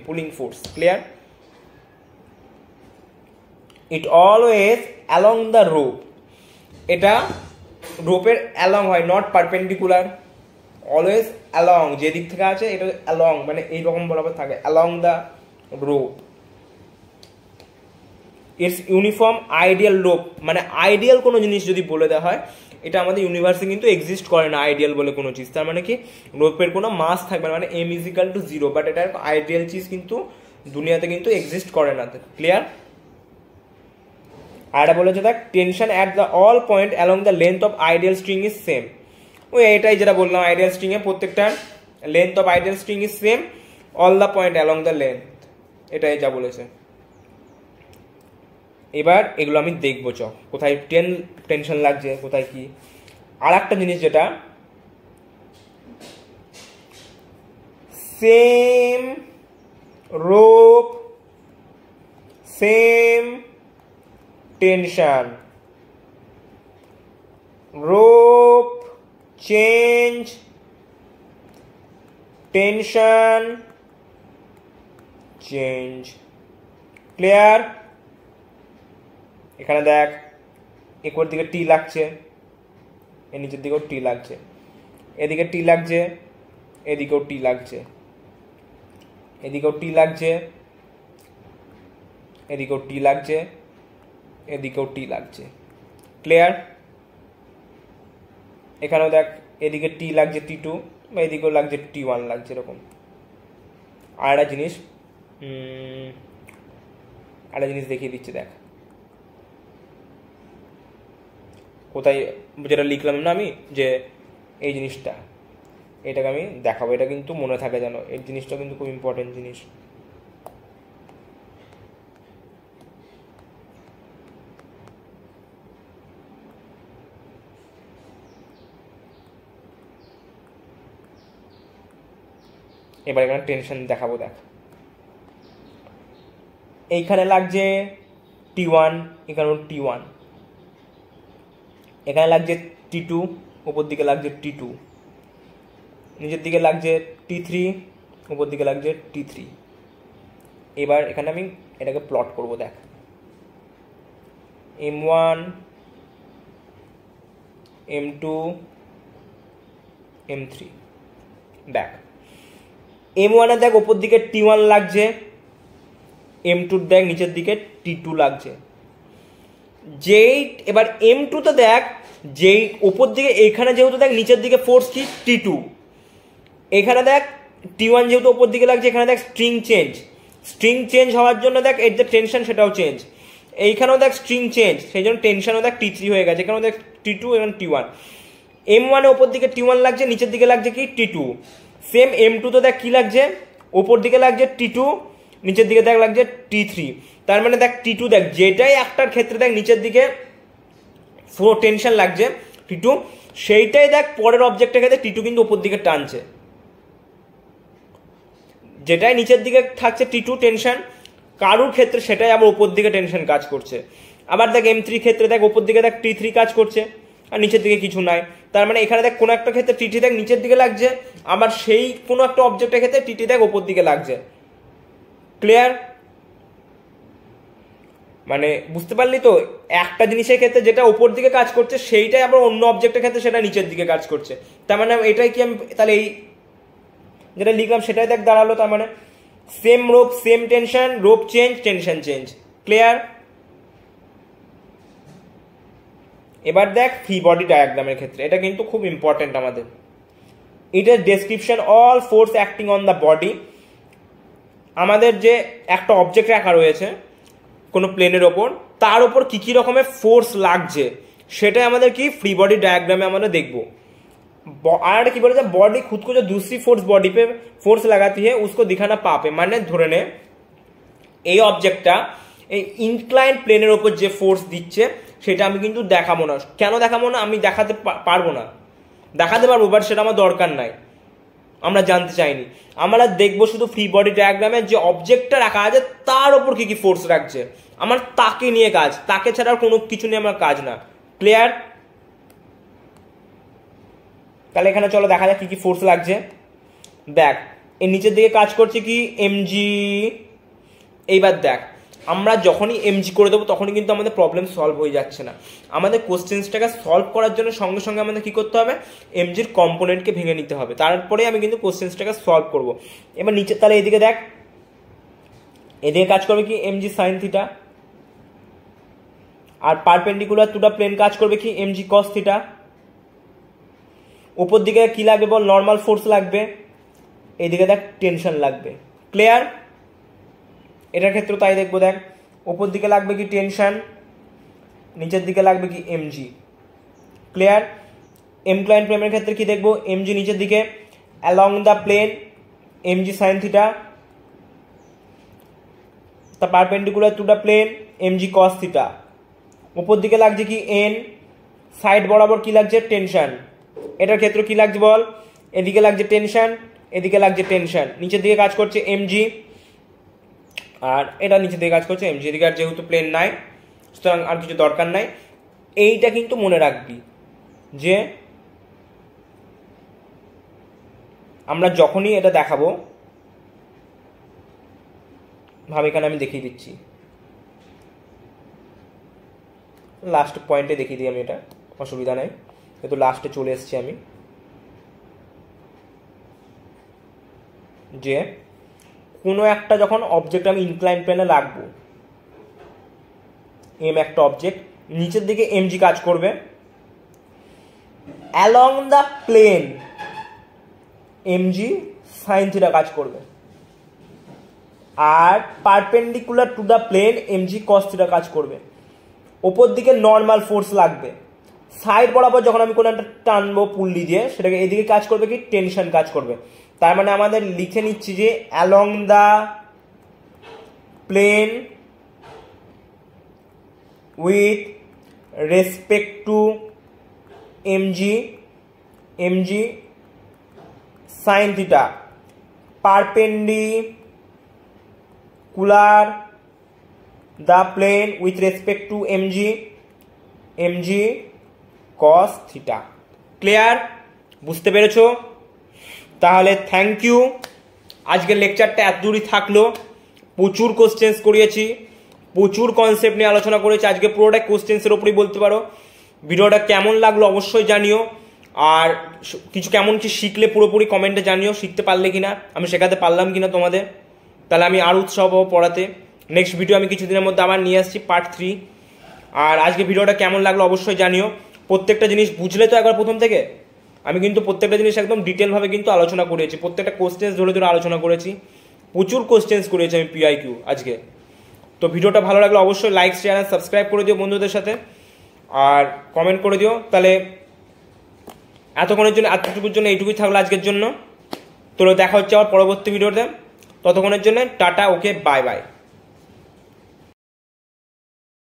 pulling force clear. It always along the rope এটা রোপের অ্যালং হয় নট পারপেন্ডিকুলার অলওয়েজ অ্যালং যে দিক থেকে আছে এটা অ্যালং মানে এইরকম বরাবর থাকে along the rope. It's uniform ideal rope মানে আইডিয়াল কোনো জিনিস যদি বলে দেওয়া হয় এটা আমাদের ইউনিভার্সে কিন্তু এক্সিস্ট করে না আইডিয়াল বলে কোনো চিজ তার মানে কি রোপের কোনো মাস থাকবে না মানে m = 0 বাট এটা আইডিয়াল চিজ কিন্তু দুনিয়াতে কিন্তু এক্সিস্ট করে না ক্লিয়ার। আর এটা বলেছে দেখ tension at the all point along the length of ideal string is same ওই এটাই যেটা বললাম, আইডিয়াল স্ট্রিং এ প্রত্যেকটা length of ideal string is same all the point along the length, এটাই যা বলেছে। এবার এগুলো আমি দেখবো, কোথায় টেনশন লাগছে, কোথায় কি। আর একটা জিনিস যেটা same rope same tension, rope change tension change, clear? এখানে দেখ একর দিকে টি লাগছে, এর নিচের দিকেও টি লাগছে, এদিকে টি লাগছে, এদিকেও টি লাগছে, এদিকেও টি লাগছে, এদিকেও টি লাগছে, এদিকেও টি লাগছে, ক্লিয়ার? এখানেও দেখ এদিকে টি লাগছে T2 বা এদিকেও লাগছে T1 লাগছে, এরকম। আর একটা জিনিস দেখিয়ে দিচ্ছি, দেখ কোথায়, যেটা লিখলাম না আমি, যে এই জিনিসটা, এটাকে আমি দেখাবো, এটা কিন্তু মনে থাকে যেন, এই জিনিসটা কিন্তু খুব ইম্পর্টেন্ট জিনিস। এবার এখানে টেনশন দেখাবো, দেখ এইখানে লাগছে T1, এখানেও T1, এখানে লাগছে T2, উপর দিকে লাগছে T2, নিচের দিকে লাগছে T3, উপর দিকে লাগছে T3। এবার এখানে আমি এটাকে প্লট করব, দেখ M1 M2 M3, দেখ M1 এর দেখ ওপর দিকে T1 লাগছে, M2 দেখ নিচের দিকে T2 লাগছে। যেই এবার M2 তো দেখ, যেই ওপর দিকে এখানে যেহেতু দেখ নিচের দিকে ফোর্স কি T2, এখানে দেখ T1 যেহেতু ওপর দিকে লাগছে, এখানে দেখ স্ট্রিং চেঞ্জ হওয়ার জন্য দেখ এর যে টেনশন সেটাও চেঞ্জ, এইখানেও দেখ স্ট্রিং চেঞ্জ, সেই জন্য টেনশনও দেখ T3 হয়ে গেছে, এখানেও দেখ T2 এবং T1। M1 এ ওপর দিকে T1 লাগছে, নিচের দিকে লাগছে কি T2, সেম M2 তো দেখ কি লাগছে, ওপর দিকে লাগছে T2, নিচের দিকে দেখ লাগছে T3। তার মানে দেখ T2 দেখ যেটাই একটার ক্ষেত্রে দেখ নিচের দিকে টেনশন লাগছে T2, সেইটাই দেখ পরের অবজেক্টের ক্ষেত্রে T2 কিন্তু ওপর দিকে টানছে। যেটাই নিচের দিকে থাকছে T2 টেনশন, কারুর ক্ষেত্রে সেটাই আবার ওপর দিকে টেনশন কাজ করছে। আবার দেখ M3 ক্ষেত্রে দেখ ওপর দিকে দেখ T3 কাজ করছে, আর নিচের দিকে কিছু নাই। তার মানে এখানে দেখ কোনো একটা ক্ষেত্রে T3 দেখ নিচের দিকে লাগছে, আবার সেই কোনো একটা অবজেক্টের ক্ষেত্রে T3 দেখ ওপর দিকে লাগছে, ক্লিয়ার? মানে বুঝতে পারলি তো, একটা জিনিসের ক্ষেত্রে যেটা ওপর দিকে কাজ করছে সেইটাই আবার অন্য অবজেক্টের ক্ষেত্রে সেটা নিচের দিকে কাজ করছে। তার মানে এটাই কি আমি তাহলে এই যেটা লিখলাম সেটাই দেখ দাঁড়ালো, তার মানে same rope same tension, rope change tension change, clear? এবার দেখ ফ্রি বডি ডায়াগ্রামের ক্ষেত্রে এটা কিন্তু খুব ইম্পর্টেন্ট আমাদের। It is description all force acting on the body. আমাদের যে একটা অবজেক্ট রাখা রয়েছে কোনো প্লেনের ওপর, তার ওপর কি কি রকমের ফোর্স লাগছে সেটাই আমাদের কি ফ্রি বডি ডায়াগ্রামে আমরা দেখবো। আর কি বলে, बॉडी खुद को जो दूसरी फोर्स बॉडी पे फोर्स लगाती है उसको दिखाना पाप है। মানে ধরে নে এই অবজেক্টটা এই ইনক্লাইন প্লেনের ওপর যে ফোর্স দিচ্ছে সেটা আমি কিন্তু দেখাবো না। কেন দেখাবো না? আমি দেখাতে পারবো না, দেখাতে পারবো বাট সেটা আমার দরকার নাই, আমরা জানতে চাইনি। আমরা দেখবো শুধু ফ্রি বডি ডায়াগ্রামে যে অবজেক্টটা রাখা আছে তার ওপর কি কি ফোর্স রাখছে, আমার তাকে নিয়ে কাজ, তাকে ছাড়া কোনো কিছু নিয়ে আমার কাজ না, ক্লিয়ার? তাহলে এখানে চলো দেখা যাক কি কি ফোর্স লাগছে। দেখ এর নিচের দিকে কাজ করছে কি এমজি। এইবার দেখ আমরা যখনই এমজি করে দেবো তখনই কিন্তু আমাদের প্রবলেম সলভ হয়ে যাচ্ছে না। আমাদের কোশ্চেন্সটাকে সলভ করার জন্য সঙ্গে সঙ্গে আমাদের কি করতে হবে, এমজির কম্পোনেন্টকে ভেঙে নিতে হবে, তারপরে আমি কিন্তু কোশ্চেন্সটাকে সলভ করব। এবার নিচে তাহলে এদিকে দেখ, এদিকে কাজ করবে কি এমজি সাইন থিটা, আর পারপেন্ডিকুলার টু দা প্লেন কাজ করবে কি এমজি কস থিটা। উপর দিকে কি লাগবে বল, নর্মাল ফোর্স লাগবে, এইদিকে দেখ টেনশন লাগবে, ক্লিয়ার? এটার ক্ষেত্রে তাই দেখবো, দেখ উপর দিকে লাগবে কি টেনশন, নিচের দিকে লাগবে কি এমজি, ক্লিয়ার? ইনক্লাইন্ড প্লেনের ক্ষেত্রে কি দেখবো, এমজি নিচের দিকে along the plane mg sine theta, তা perpendicular to the plane mg cos theta. উপর দিকে লাগছে কি এন, সাইড বরাবর কি লাগছে টেনশন, এটার ক্ষেত্রে কি লাগছে বল, এদিকে লাগছে টেনশন, এদিকে লাগছে টেনশন, নিচের দিকে কাজ করছে এমজি, আর এটা নিচের দিকে কাজ করছে এমজি। এদিকে আর যেহেতু প্লেন নাই সুতরাং আর কিছু দরকার নাই। এইটা কিন্তু মনে রাখবি যে আমরা যখনই এটা দেখাবো, ভাব এখানে আমি দেখিয়ে দিচ্ছি, লাস্ট পয়েন্টে দেখিয়ে দিই আমি, এটা অসুবিধা নাই, কিন্তু লাস্টে চলে এসেছি আমি, যে কোনো একটা যখন অবজেক্ট আমি ইনক্লাইন প্লেনে রাখবো, এম একটা অবজেক্ট, নিচের দিকে এমজি কাজ করবে, along the plane mg sine theta কাজ করবে, আর perpendicular to the plane mg cos theta কাজ করবে। ওপর দিকে নর্মাল ফোর্স লাগবে, সাইড বরাবর যখন আমি কোনো একটা টানবো পুল্লি দিয়ে, সেটাকে এদিকে কাজ করবে কি টেনশন কাজ করবে। তার মানে আমাদের লিখে নিচ্ছি যে along the plane with respect to mg sine theta perpendicular the plane with respect to mg cos theta. Clear? বুঝতে পেরেছো? তাহলে থ্যাংক ইউ। আজকের লেকচারটা এত দূরই থাকলো। প্রচুর কোশ্চেন্স করিয়েছি, প্রচুর কনসেপ্ট নিয়ে আলোচনা করেছি। আজকে পুরোটা কোশ্চেন্সের ওপরেই বলতে পারো। ভিডিওটা কেমন লাগলো অবশ্যই জানিও, আর কিছু কেমন কি শিখলে পুরোপুরি কমেন্টে জানিও, শিখতে পারলে কিনা, আমি শেখাতে পারলাম কিনা তোমাদের, তাহলে আমি আরও উৎসাহ পাবো পড়াতে। নেক্সট ভিডিও আমি কিছুদিনের মধ্যে আবার নিয়ে আসছি পার্ট 3। আর আজকে ভিডিওটা কেমন লাগলো অবশ্যই জানিও। প্রত্যেকটা জিনিস বুঝলে তো একবার প্রথম থেকে, আমি কিন্তু প্রত্যেকটা জিনিস একদম ডিটেলভাবে কিন্তু আলোচনা করেছি, প্রত্যেকটা কোশ্চেন্স ধরে ধরে আলোচনা করেছি, প্রচুর কোশ্চেন্স করেছি আমি PIQ আজকে। তো ভিডিওটা ভালো লাগলে অবশ্যই লাইক শেয়ার আর সাবস্ক্রাইব করে দিও বন্ধুদের সাথে, আর কমেন্ট করে দিও। তাহলে এতটুকুর জন্য এইটুকুই থাকলো আজকের জন্য। তো দেখা হচ্ছে আবার পরবর্তী ভিডিওতে, ততক্ষণের জন্য টাটা, ওকে, বাই বাই।